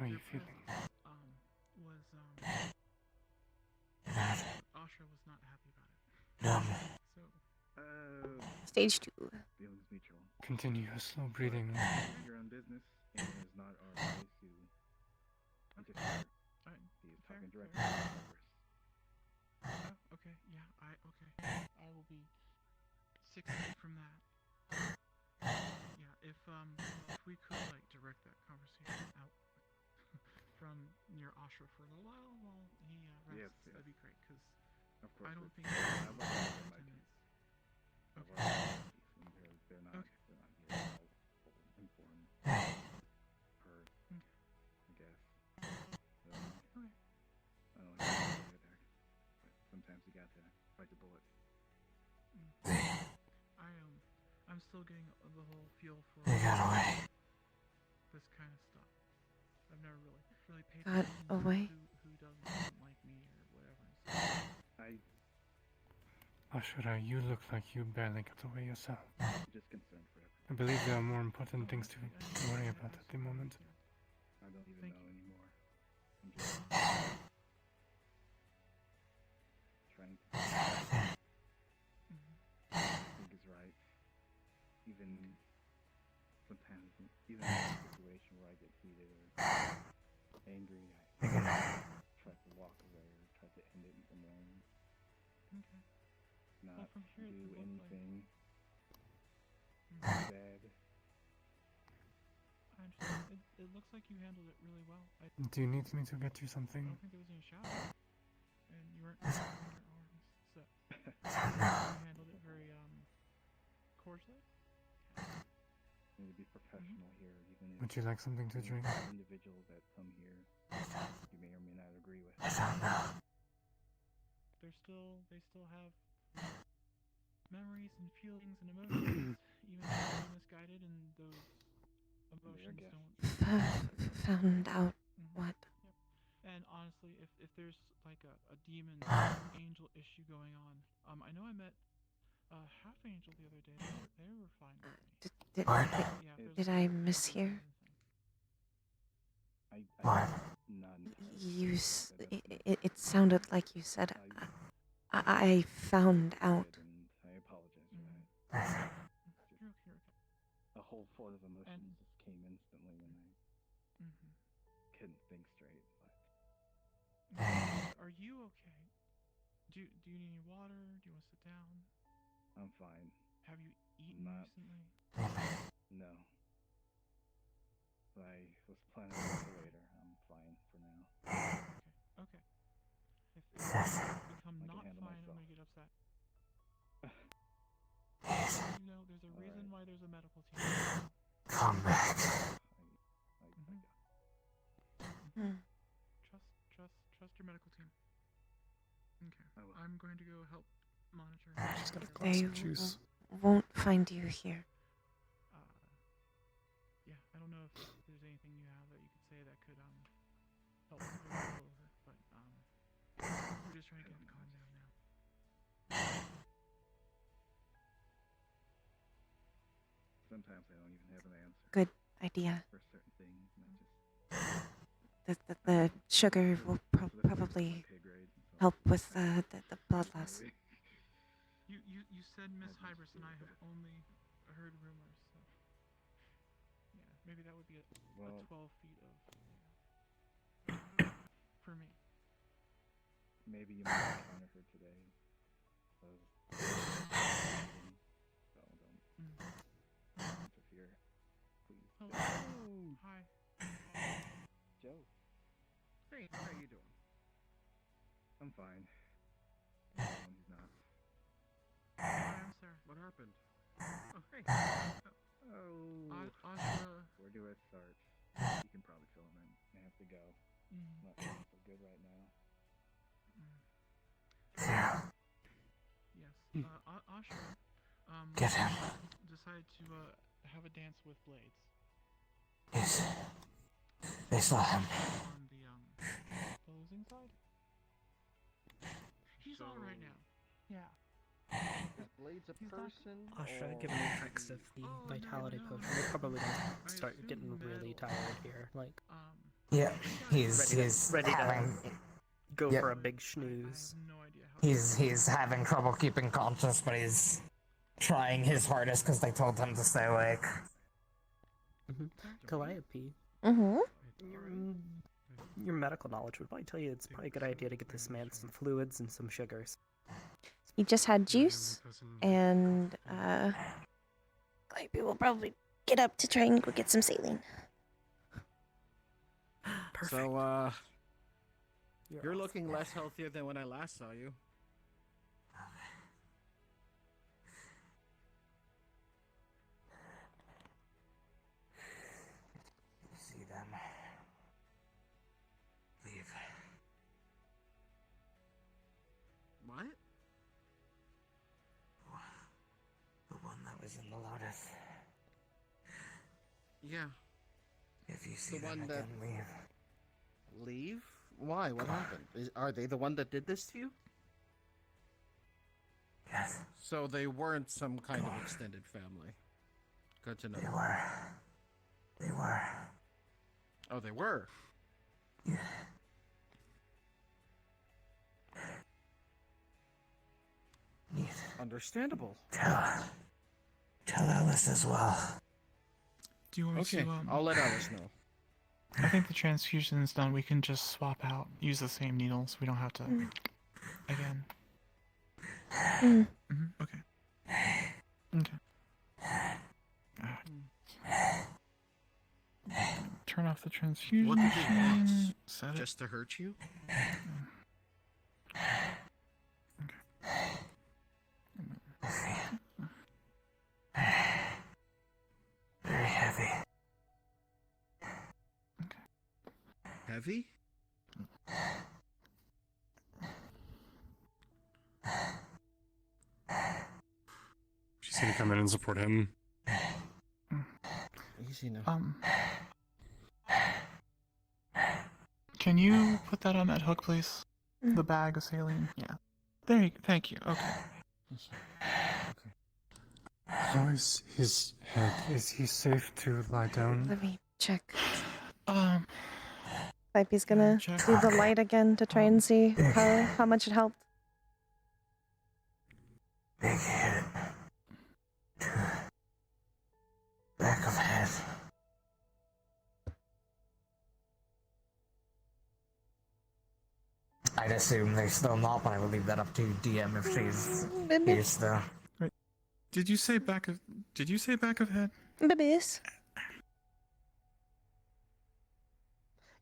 are you feeling? Asha was not happy about it. So, Stage 2. Feelings mutual. Continue slow breathing. You're on business, and it is not our place to interfere. He is talking directly to Congress. Okay, yeah, I will be 6 feet from that. Yeah, if we could like direct that conversation out from near Ashra for a little while he rests, that'd be great. Because I don't think I love my peace. They're not here. I'll inform her, I guess. So, I don't know how to get there, but sometimes you got to fight the bullet. I'm still getting the whole feel for They got away. this kind of stuff. I've never really paid Got attention away? to who doesn't like me or whatever. So Ashura, you look like you barely got away yourself. I'm just concerned for everyone. I believe there are more important things to worry about at the moment. I don't even know anymore. I'm just trying to think is right. Even sometimes, even in a situation where I get heated or angry, I try to walk away or try to end it in some way. Okay. Not from here, do anything like... bad. I understand. It looks like you handled it really well. Do you need me to get you something? I don't think there was any shower. And you weren't in your arms, so you handled it very cordially. You need to be professional here, even if Would you like something to drink? individuals that come here you may or may not agree with. They still have memories and feelings and emotions, even if they're misguided, and those emotions don't. Found out what? Yep. And honestly, if there's like a demon angel issue going on, I know I met half angel the other day. They were fine with me. Did I mishear? It sounded like you said, I found out. I apologize for that. whole flood of emotions And- just came instantly when I Mhm. couldn't think straight. Are you okay? Do you need any water? Do you want to sit down? I'm fine. Have you eaten Not- recently? No. But I was planning on it later. I'm fine for now. Okay. If you become I can not handle fine, I'm myself. gonna get upset. You know, there's a reason why there's a medical team. Come back. Trust your medical team. Okay. I will. I'm going to go help monitor. Just got a glass They of juice. won't find you here. Yeah, I don't know if there's anything you have that you could say that could help us blow over, but we're just trying to get him to calm down now. Sometimes I don't even have an answer. Good idea. For certain things, and I just The sugar will probably help with the blood loss. You said Miss Hybris, and I have only heard rumors, so yeah, maybe that would be a 12 feet of for me. Maybe you might encounter her today. So don't interfere, please. Hello. Hi. Joe. Hey, how you doing? I'm fine. He's not. Hi, I'm Sarah. What happened? Oh, hey. Where do I start? You can probably fill him in. I have to go. Not feeling so good right now. Yes. Ashra. Get him. Decided to have a dance with Blades. Yes. They saw him. On the losing side. He's all right now. Yeah. Is Blades a person? Ashra, given the effects of the vitality potion, we're probably gonna start getting really tired here. Like, Yeah, he's ready having to go Yep. for a big snooze. he's having trouble keeping conscious, but he's trying his hardest because they told him to stay awake. Calliope. Your medical knowledge would probably tell you it's probably a good idea to get this man some fluids and some sugars. He just had juice, and Calliope will probably get up to try and go get some saline. Perfect. So, you're looking less healthier than when I last saw you. See them. Leave. What? The one that was in the Lotus. Yeah. If you see The them one again, that- leave. Leave? Why? What happened? Are they the one that did this to you? Yes. So they weren't some kind of extended family. Good to know. They were. They were. Oh, they were? Yeah. Understandable. Tell Alice as well. Do you want me Okay, to I'll let Alice know. I think the transfusion's done. We can just swap out, use the same needles. We don't have to again. Okay. Turn off the transfusion. What did they want? machine, set it. Just to hurt you? Very heavy. Heavy? She's gonna come in and support him. Easy now. Can you put that on that hook, please? The bag of saline. Yeah. There you go. Thank you. Okay. How is his head? Is he safe to lie down? Let me check. Um, Calliope's gonna do the light again to try and see how much it helped. Big hit. Back I'd assume they're still not, but I will leave that up to DM if she's Baby. here still. Right. Did you say back of head? Babies.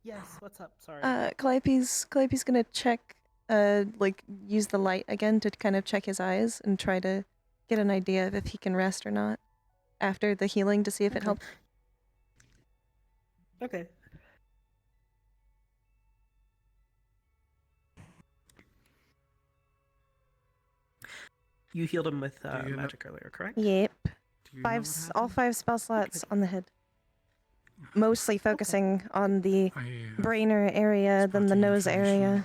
Yes, what's up? Sorry. Calliope's gonna check, like, use the light again to kind of check his eyes and try to get an idea of if he can rest or not after the healing to see if it helped. Okay. You healed him with magic earlier, correct? Yep. Do you know what All 5 spell slots on the head. Mostly focusing on the brainer area, then the nose area.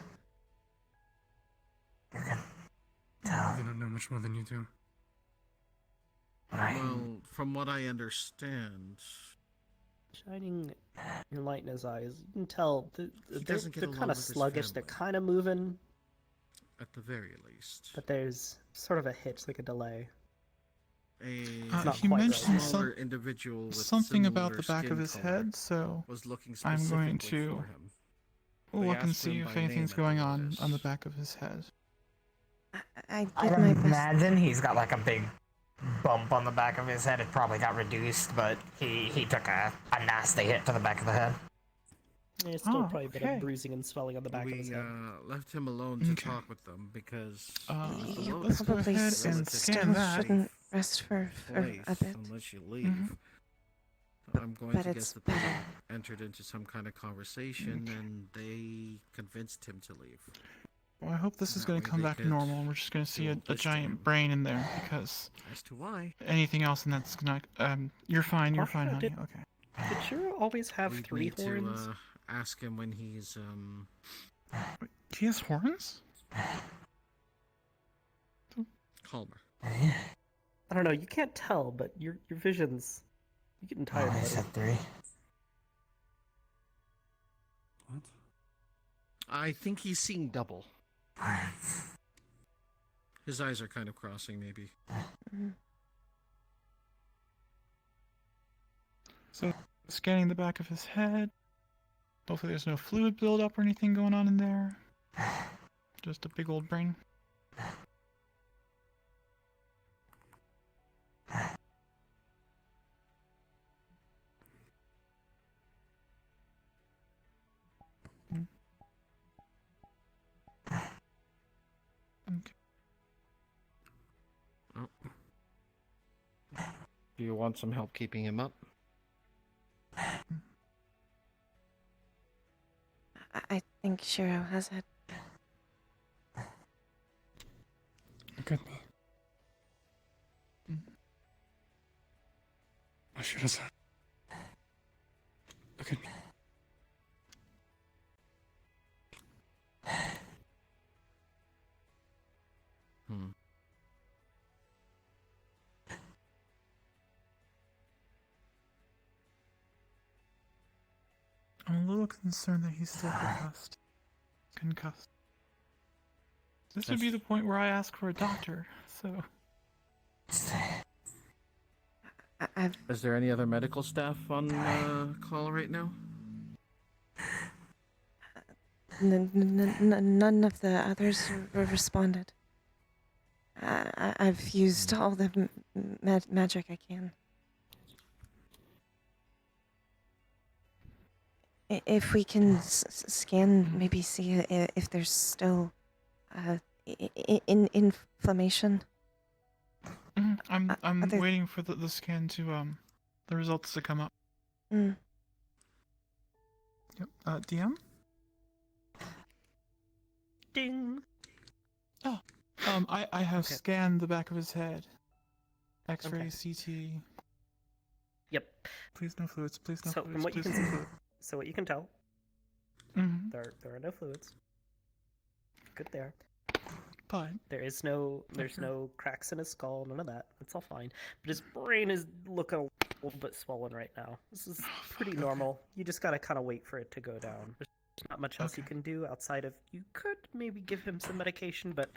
I don't know much more than you do. Well, from what I understand, Shining your light in his eyes. You can tell they're doesn't get along kind of with his sluggish. They're family. kind of moving, at the very least, but there's sort of a hitch, like a delay. a He mentioned smaller individual with something about the similar back of his skin color head, so was looking I'm going specifically to for him. look They and asked for see him if by anything's name going at on the back of his head. I I did my can best. imagine he's got like a big bump on the back of his head. It probably got reduced, but he took a nasty hit to the back of the head. There's still probably a bit of bruising and swelling on the back of his head. We left him alone to talk with them because Let's go ahead and scan that. Shouldn't rest for a bit. unless you leave. I'm going but to it's guess that they entered into some kind of conversation and they convinced him to leave. Well, I hope this is That going to way come they back could normal and we're just going to see a giant brain in there because As to why, anything else and that's not. You're fine, honey. Did- Okay. Did Shiro always have we 3 need horns? to ask him when he's He has horns? calmer. I don't know. You can't tell, but your vision's you getting tired. I buddy. said 3. What? I think he's seeing double. His eyes are kind of crossing, maybe. So, scanning the back of his head. Hopefully there's no fluid buildup or anything going on in there. Just a big old brain. Okay. Oh. Do you want some help keeping him up? I think Shiro has it. Look at me. I should have said. Look at me. I'm a little concerned that he's still concussed. This would be the point where I ask for a doctor, so... Is there any other medical staff on call right now? None of the others responded. I've used all the magic I can. If we can scan, maybe see if there's still inflammation. I'm waiting for the scan to the results to come up. Mm. Yep. DM. Ding. Oh. I have scanned the back of his head. X-ray, CT. Yep. Please no fluids. Please no So fluids. from what you please can no see, fluids. so what you can tell, Mhm. there are no fluids. Good there. But there's no cracks in his skull, none of that. It's all fine. But his brain is looking a little bit swollen right now. This is pretty normal. You just gotta kind of wait for it to go down. There's not much else you can do outside of you could maybe give him some medication, but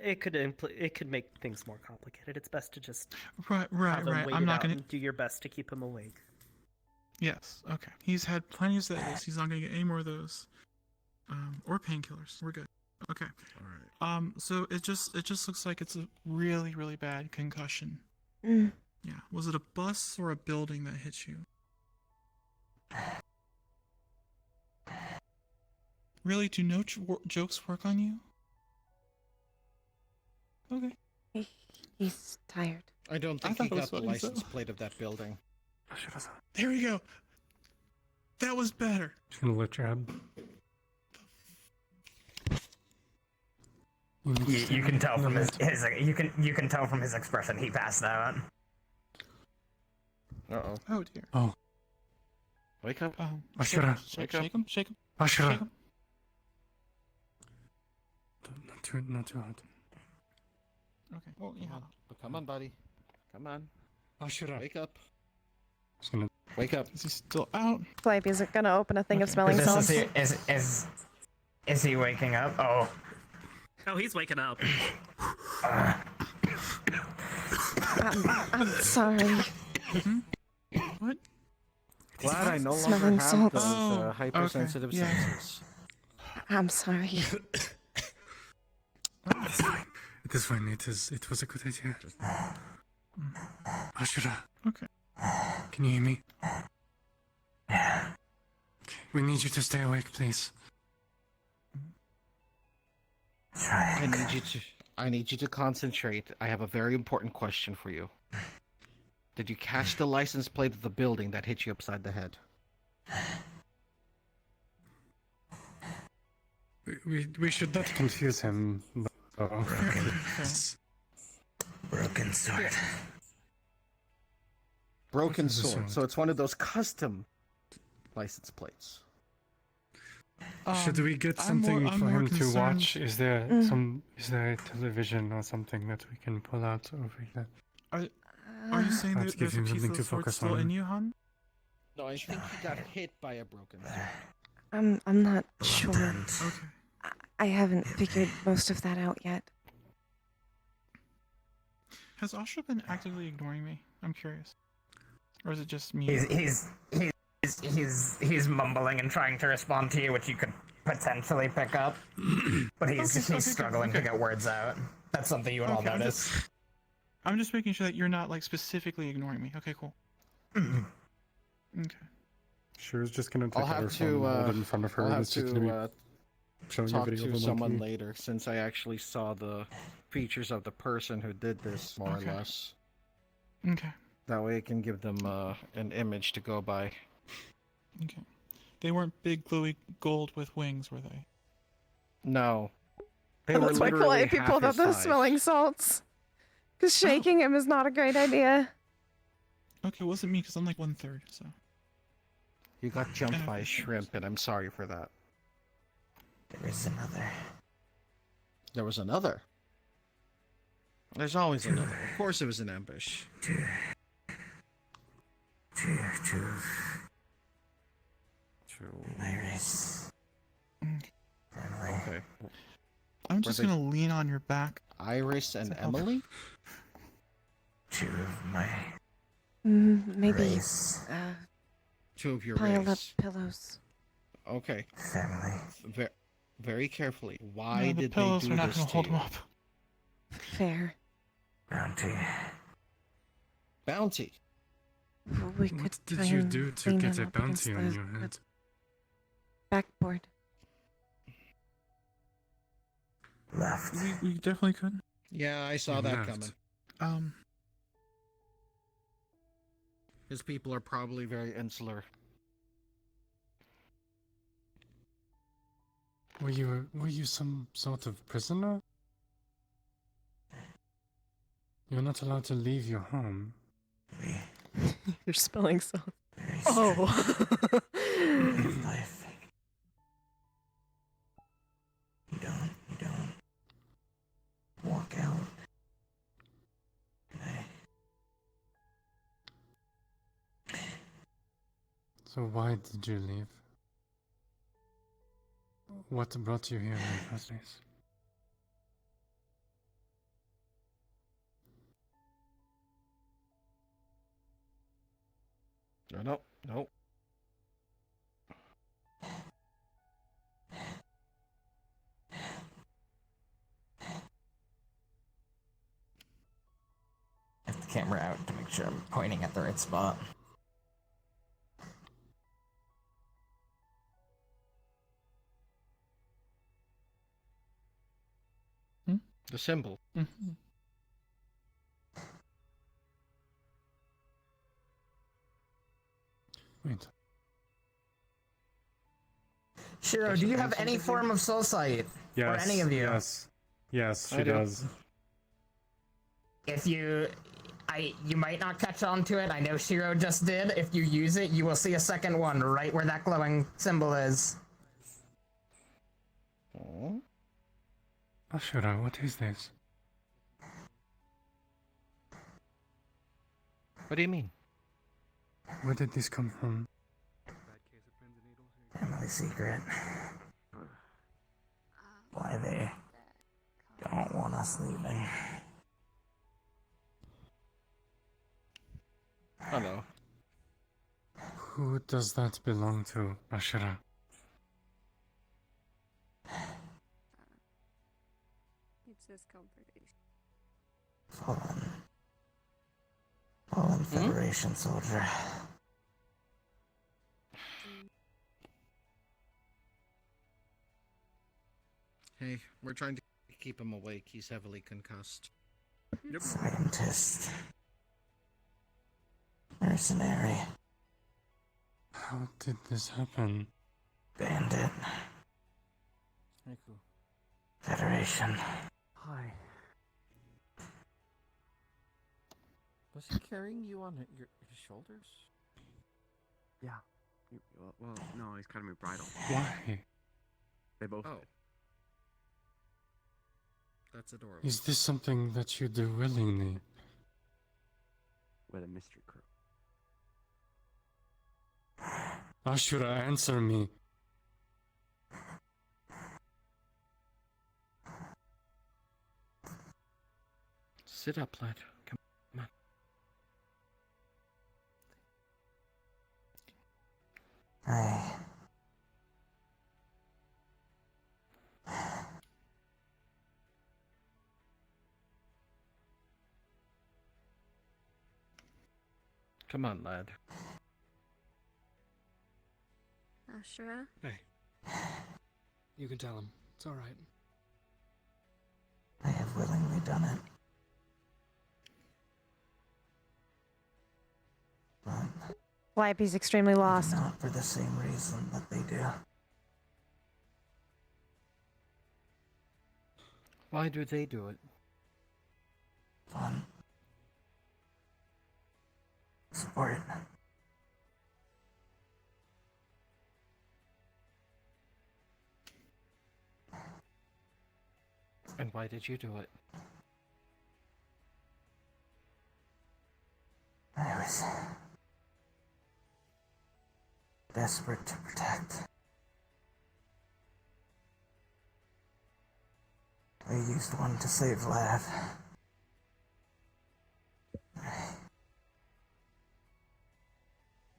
it could make things more complicated. It's best to just Right. have him wait I'm it not out gonna. and do your best to keep him awake. Yes. Okay. He's had plenty of sedative. He's not gonna get any more of those. Or painkillers. We're good. Okay. All right. So it just looks like it's a really, really bad concussion. Mm. Yeah. Was it a bus or a building that hit you? Really? Do no jokes work on you? Okay. He's tired. I don't think he got the license plate of that building. There we go. That was better. Just gonna lift your head. You can tell from his you can tell from his expression he passed out. Uh-oh. Oh dear. Oh. Wake up. Ashura. Shake him. Shake him. Ashura. Shake him. Not too hard. Okay. Well, yeah. Come on, buddy. Come on. Ashura. Wake up. Just gonna wake up. Is he still out? Calliope is gonna open a thing of smelling salts. Is he waking up? Oh. Oh, he's waking up. I'm sorry. What? Glad I no longer Smelling have salts. those hypersensitive Okay, yeah. senses. I'm sorry. It is fine. It was a good idea. Ashura. Okay. Can you hear me? Okay. We need you to stay awake, please. I need you to concentrate. I have a very important question for you. Did you catch the license plate of the building that hit you upside the head? We should not confuse him. Broken sword. Broken What is a sword. sword? So it's one of those custom license plates. Should we get I'm something more for him to concerned- watch? Is there is there a television or something that we can pull out over here? Are you saying Let's that give there's a him piece something of to the sword focus still on. in you, hon? No, I think he got hit by a broken sword. I'm not sure. Okay. I haven't figured most of that out yet. Has Asha been actively ignoring me? I'm curious. Or is it just me? He's mumbling and trying to respond to you, which you could potentially pick up, but he's struggling to get words out. That's something you would all Okay, notice. I'm just making sure that you're not like specifically ignoring me. Okay, cool. Okay. She was just gonna take I'll out her have phone and to hold it in front of her. I'll and have it's just gonna to be showing a talk video of to a someone monkey. later, since I actually saw the features of the person who did this, more Okay. or less. Okay. That way I can give them an image to go by. Okay. They weren't big glowy gold with wings, were they? No. They And were that's why literally Calliope half pulled out his those size. smelling salts. Because shaking him is not a great idea. Okay, it wasn't me because I'm like 1/3, so. You got jumped by a shrimp, and I'm sorry for that. There is another. There was another. There's always another. Of course it was an ambush. Two. Iris. Okay. I'm just Were they- gonna lean on your back. Iris and to help. Emily? Two of my Maybe race. Two of your pile up race. pillows. Okay. Family. Very carefully. Why No, the did pillows they are do not this gonna to hold you? him up. Fair. Bounty. Bounty. We could What did try you and do to lean get him a up against bounty on the- your the head? Backboard. Left. We definitely could. Yeah, I saw You that left. coming. His people are probably very insular. Were you some sort of prisoner? You're not allowed to leave your home. You're spelling salts. Oh. Life. You don't walk out. So why did you leave? What brought you here in the first place? No. to make sure I'm pointing at the right spot. The symbol. Mm-hmm. Wait. Shiro, do you have any form of soul sight? Yes. Or any of you? Yes. Yes, I she do. does. If you might not catch on to it. I know Shiro just did. If you use it, you will see a second one right where that glowing symbol is. Oh. Ashura, what is this? What do you mean? Where did this come from? Family secret. Why they don't want us leaving. Hello. Who does that belong to, Ashura? It says confrontation. Fallen Federation soldier. Hey, we're trying to keep him awake. He's heavily concussed. Scientist. Mercenary. How did this happen? Bandit. Riku. Federation. Hi. Was he carrying you on his shoulders? Yeah. Well, no, he's carrying me bridle. Why? They both. Oh. did. That's adorable. Is this something that you do willingly? We're the mystery crew. Ashura, answer me. Sit up, lad. Come on. Aye. Come on, lad. Ashura? Hey. You can tell him. It's alright. I have willingly done it. But Calliope's extremely lost. not for the same reason that they do. Why do they do it? Fun. Sport. And why did you do it? I was desperate to protect. I used one to save Lav.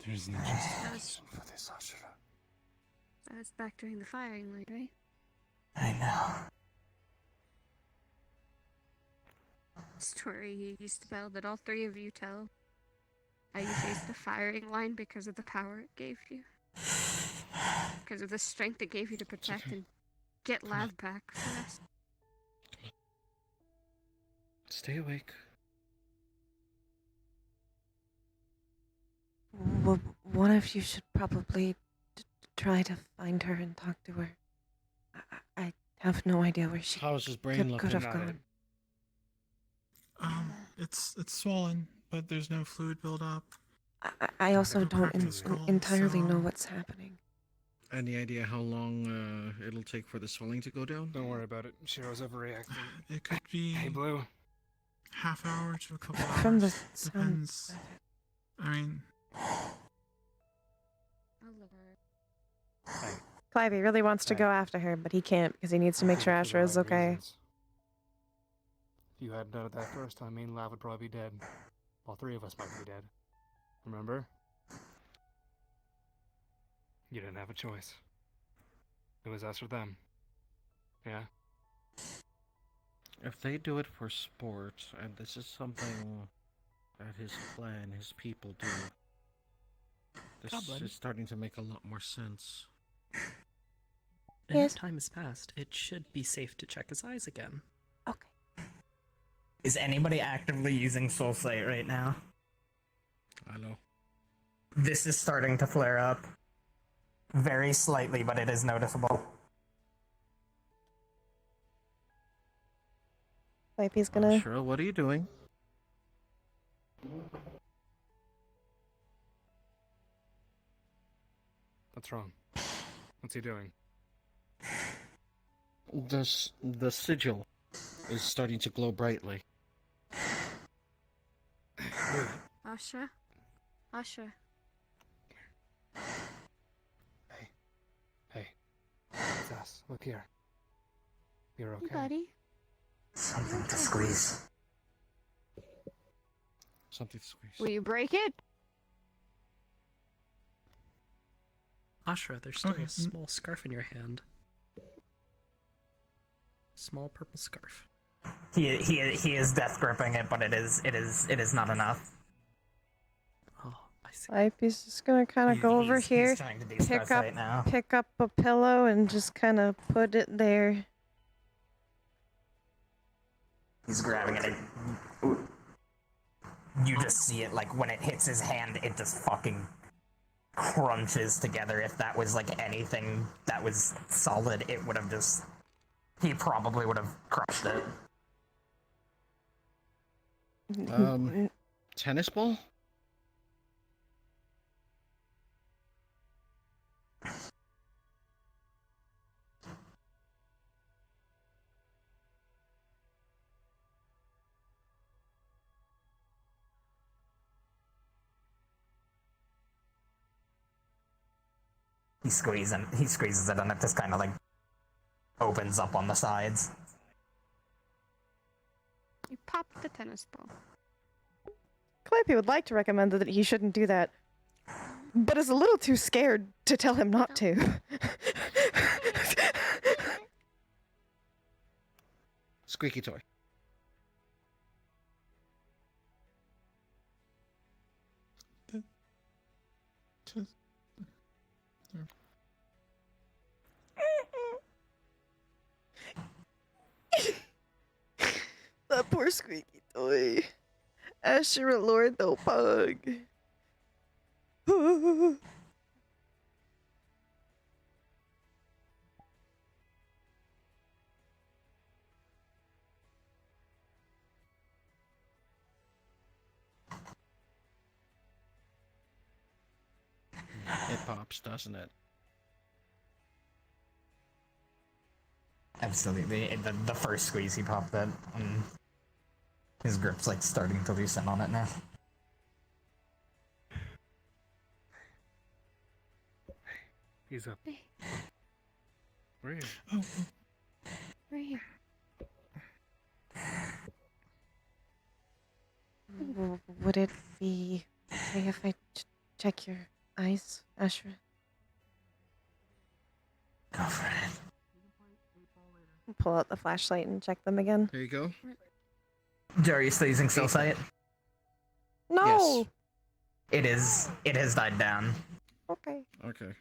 There's no justification for this, Ashura. That was back during the firing line, right? I know. Story you used to tell that all three of you tell. How you faced the firing line because of the power it gave you. Because of the strength it gave you to protect and get Lav back for us. Stay awake. One of you should probably try to find her and talk to her. I have no idea where she How's his brain could looking? have gone. It's swollen, but there's no fluid buildup. I also Like a don't cracked skull, entirely know so- what's happening. Any idea how long it'll take for the swelling to go down? Don't worry about it. Shiro's overreacting. It could be Hey, Blue. half hour to a couple hours. From the sound Depends. of it. I mean, I'll let her. Calliope really wants to Hey. go after her, but he can't because he needs to make I sure did it for the Ashura is right okay. reasons. If you hadn't done it that first time, me and Lav would probably be dead. All three of us might be dead. Remember? You didn't have a choice. It was us or them. Yeah? If they do it for sport, and this is something that his clan, his people do. This Goblin. is starting to make a lot more sense. Enough time has passed. It should be safe to check his eyes again. Is anybody actively using Soul Sight right now? I know. This is starting to flare up. Very slightly, but it is noticeable. Calliope's gonna. Ashura, what are you doing? What's wrong? What's he doing? The sigil is starting to glow brightly. Asha? Asha. Hey, it's us. Look here. You're okay. Hey, buddy. Something to squeeze. Something to squeeze. Will you break it? Ashra, there's still a small scarf in your hand. Small purple scarf. He is death gripping it, but it is not enough. Oh, I see. Calliope's just gonna kind of go over here, trying to de-stress pick up, right now. pick up a pillow, and just kind of put it there. He's grabbing it. You just see it, like, when it hits his hand, it just fucking crunches together. If that was, like, anything that was solid, it would have just... He probably would have crushed it. Tennis ball? He squeezes it, and it just kind of, like, opens up on the sides. You popped the tennis ball. Calliope would like to recommend that he shouldn't do that, but is a little too scared to tell him not to. Squeaky toy. That poor squeaky toy. Ashura Lord the pug. It pops, doesn't it? Absolutely. The first squeeze he popped it, and his grip's, like, starting to loosen on it now. He's up. Where are you? Right here. Would it be okay if I check your eyes, Ashra? Go for it. Pull out the flashlight and check them again. There you go. Are you still using Soul Sight? No! Yes. It has died down. Okay. Okay.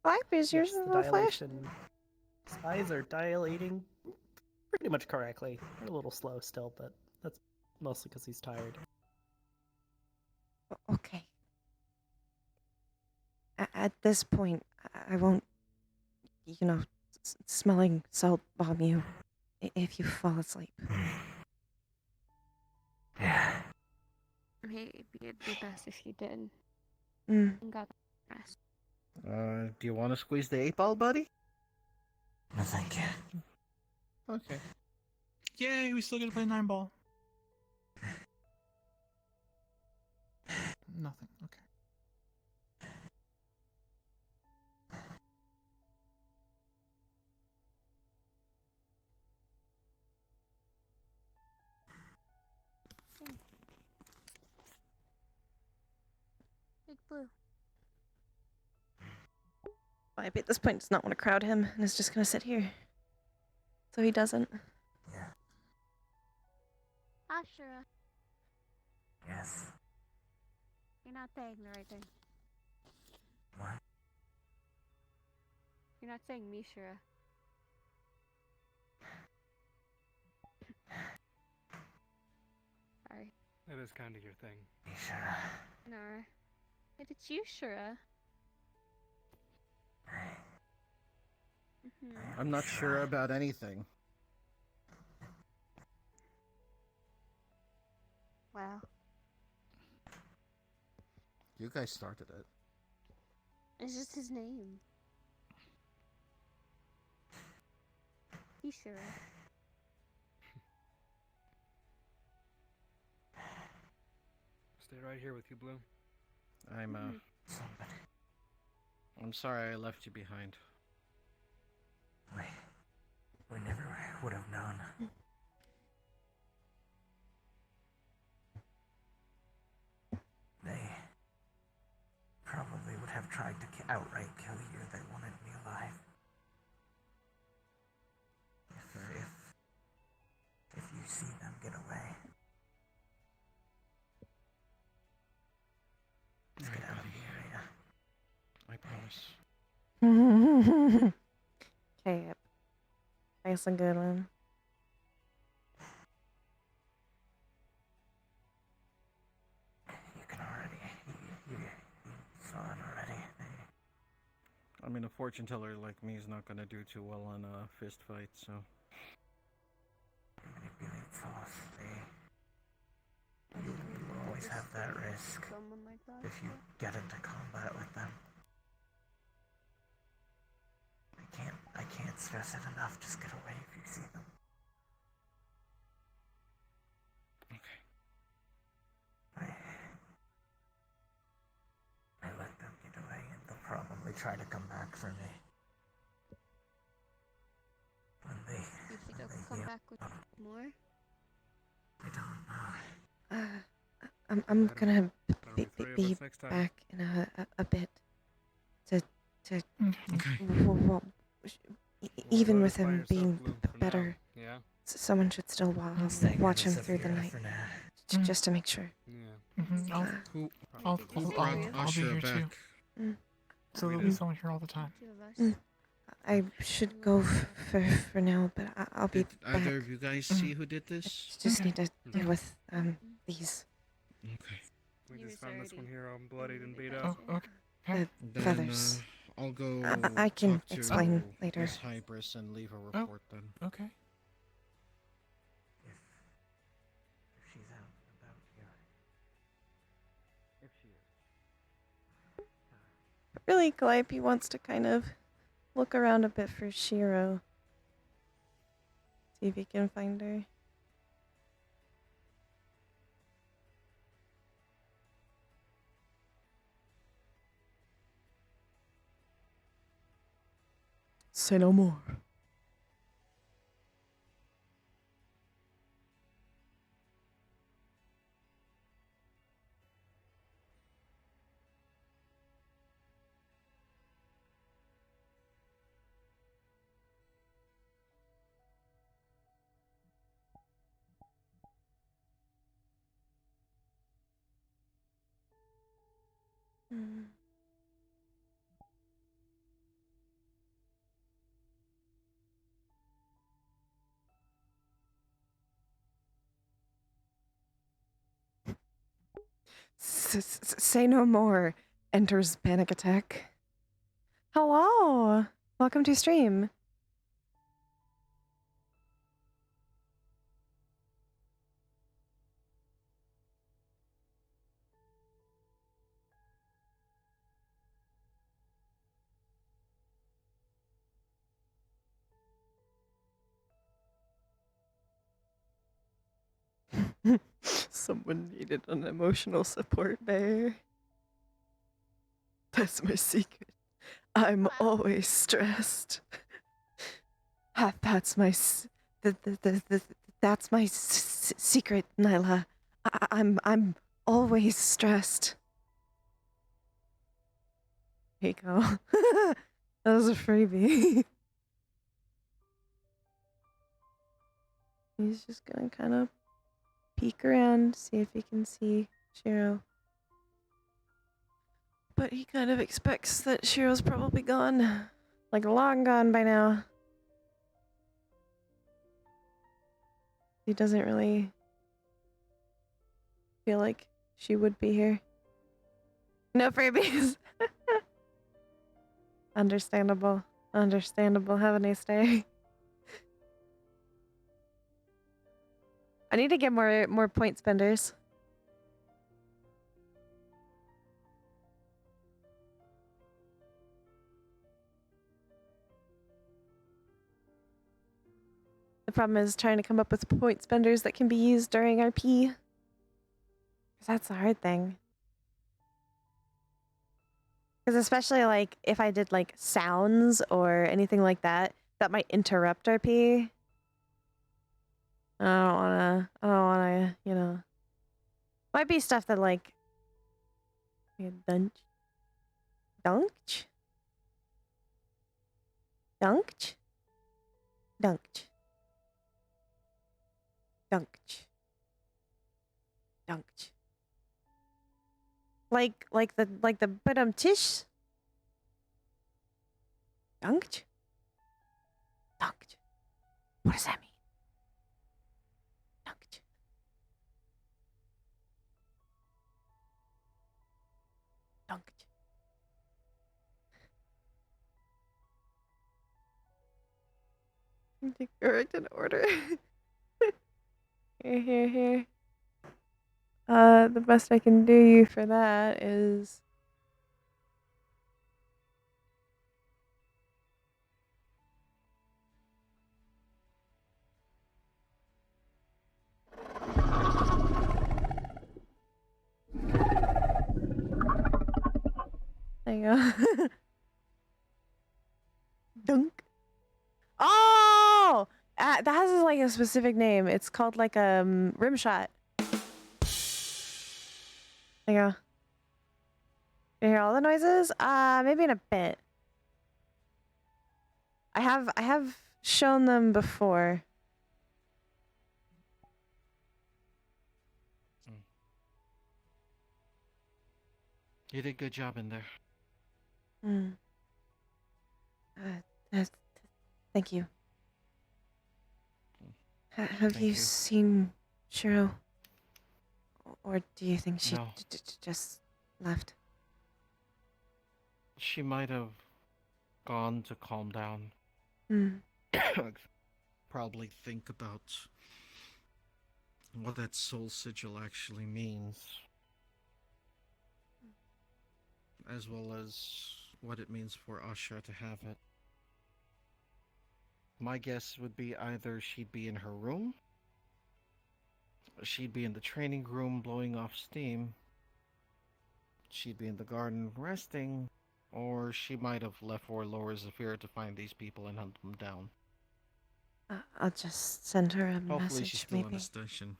Calliope's Yes, using the the flash. dilation. His eyes are dilating pretty much correctly. They're a little slow still, but that's mostly because he's tired. Okay. At this point, I won't, smelling salt bomb you if you fall asleep. Yeah. Maybe it'd be best if you did. Mm. And got rest. Do you want to squeeze the 8-ball, buddy? No, thank you. Okay. Yay, we still get to play 9-ball. Nothing. Okay. Big Blue. Calliope at this point does not want to crowd him and is just going to sit here. So he doesn't. Ashura. Yes. You're not saying the right thing. What? You're not saying Mishra. Sorry. That is kind of your thing. Mishra. No. It's you, Shura. I'm not sure about anything. Wow. You guys started it. It's just his name. Ishura. Stay right here with you, Blue. I'm sorry I left you behind. We never would have known. They probably would have tried to outright kill you. They wanted me alive. If you see them get away. Let's get out of the area. I promise. Okay, yep. That's a good one. You can already. You saw it already. I mean, a fortune teller like me is not gonna do too well on a fist fight, so. Manipulate thoughts. You always have that risk Someone like that? if you get into combat with them. I can't stress it enough. Just get away if you see them. I let them get away and they'll probably try to come back for me. When You think they'll come back with more? I don't know. I'm gonna be three of us next time. back in a bit. To even with him being better, Yeah. someone should still watch him through the night, just to make sure. Yeah. I'll be here too. So there'll be someone here all the time. I should go for now, but I'll be Did back. either of you guys see who did this? Just need to deal with these. Okay. We just found this one here all bloodied and beat up. Oh, okay. The feathers. I'll go. I can talk to explain later. Miss Hybris and leave a report then. Okay. If she's out and about here. If she is. Really, Calliope wants to kind of look around a bit for Shiro. See if he can find her. Say no more. Say no more. Enters panic attack. Hello. Welcome to stream. Someone needed an emotional support bear. That's my secret. I'm always stressed. That's my that's my secret, Nyla. I'm always stressed. Here you go. That was a freebie. He's just gonna kind of peek around, see if he can see Shiro. But he kind of expects that Shiro's probably gone. Like, long gone by now. He doesn't really feel like she would be here. No freebies! Understandable. Understandable. Have a nice day. I need to get more point spenders. The problem is trying to come up with point spenders that can be used during RP. Because that's the hard thing. Because especially like if I did like sounds or anything like that, that might interrupt RP. I don't wanna, you know. Might be stuff that like Dunch. Dunked? Dunked? Dunked. Dunked. Dunked. Like the tish? Dunked? Dunked. What does that mean? Dunked. Dunked. The correct in order. Here. The best I can do you for that is there you go. Dunk. Oh! That has like a specific name. It's called like rim shot. There you go. You hear all the noises? Maybe in a bit. I have shown them before. You did a good job in there. Thank you. Have you seen Shiro? Or do you think she No. just left? She might have gone to calm down. Probably think about what that soul sigil actually means. As well as what it means for Asha to have it. My guess would be either she'd be in her room, or she'd be in the training room blowing off steam, she'd be in the garden resting, or she might have left for Lower Zephyr to find these people and hunt them down. I'll just send her a Hopefully message, she's still maybe. on the station.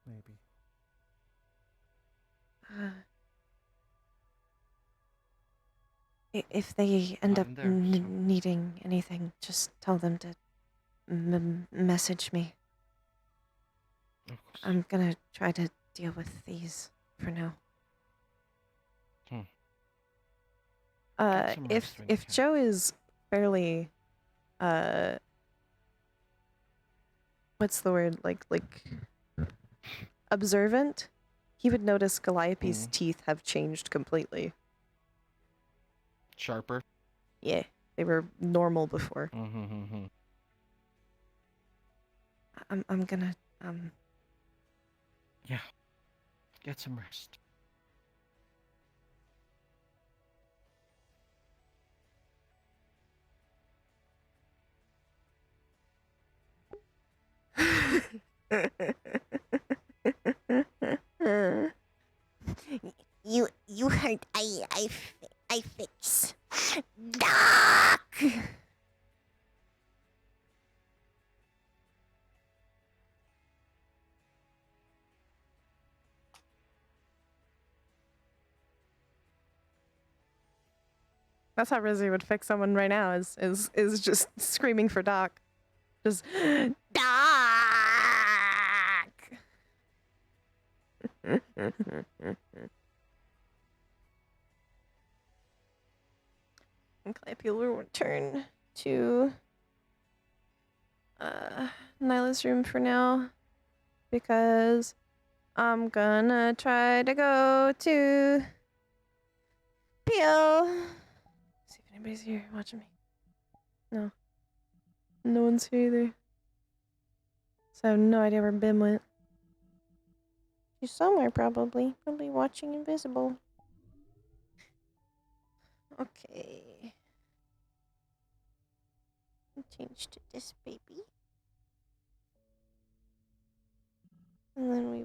Maybe. If they end Not up in there, needing anything, just tell them to message me. Of course. I'm gonna try to deal with these for now. Get some rest when you If Joe is fairly, what's the word? Like observant, he would notice Calliope's teeth have changed completely. Sharper? Yeah, they were normal before. I'm gonna Yeah. Get some rest. You heard I fix. Doc! That's how Rizzy would fix someone right now, is just screaming for Doc. Just Doc! And Calliope will return to Nyla's room for now because I'm gonna try to go to Peel. See if anybody's here watching me. No. No one's here either. So I have no idea where Bim went. She's somewhere probably. Probably watching Invisible. Okay. Change to this baby. And then we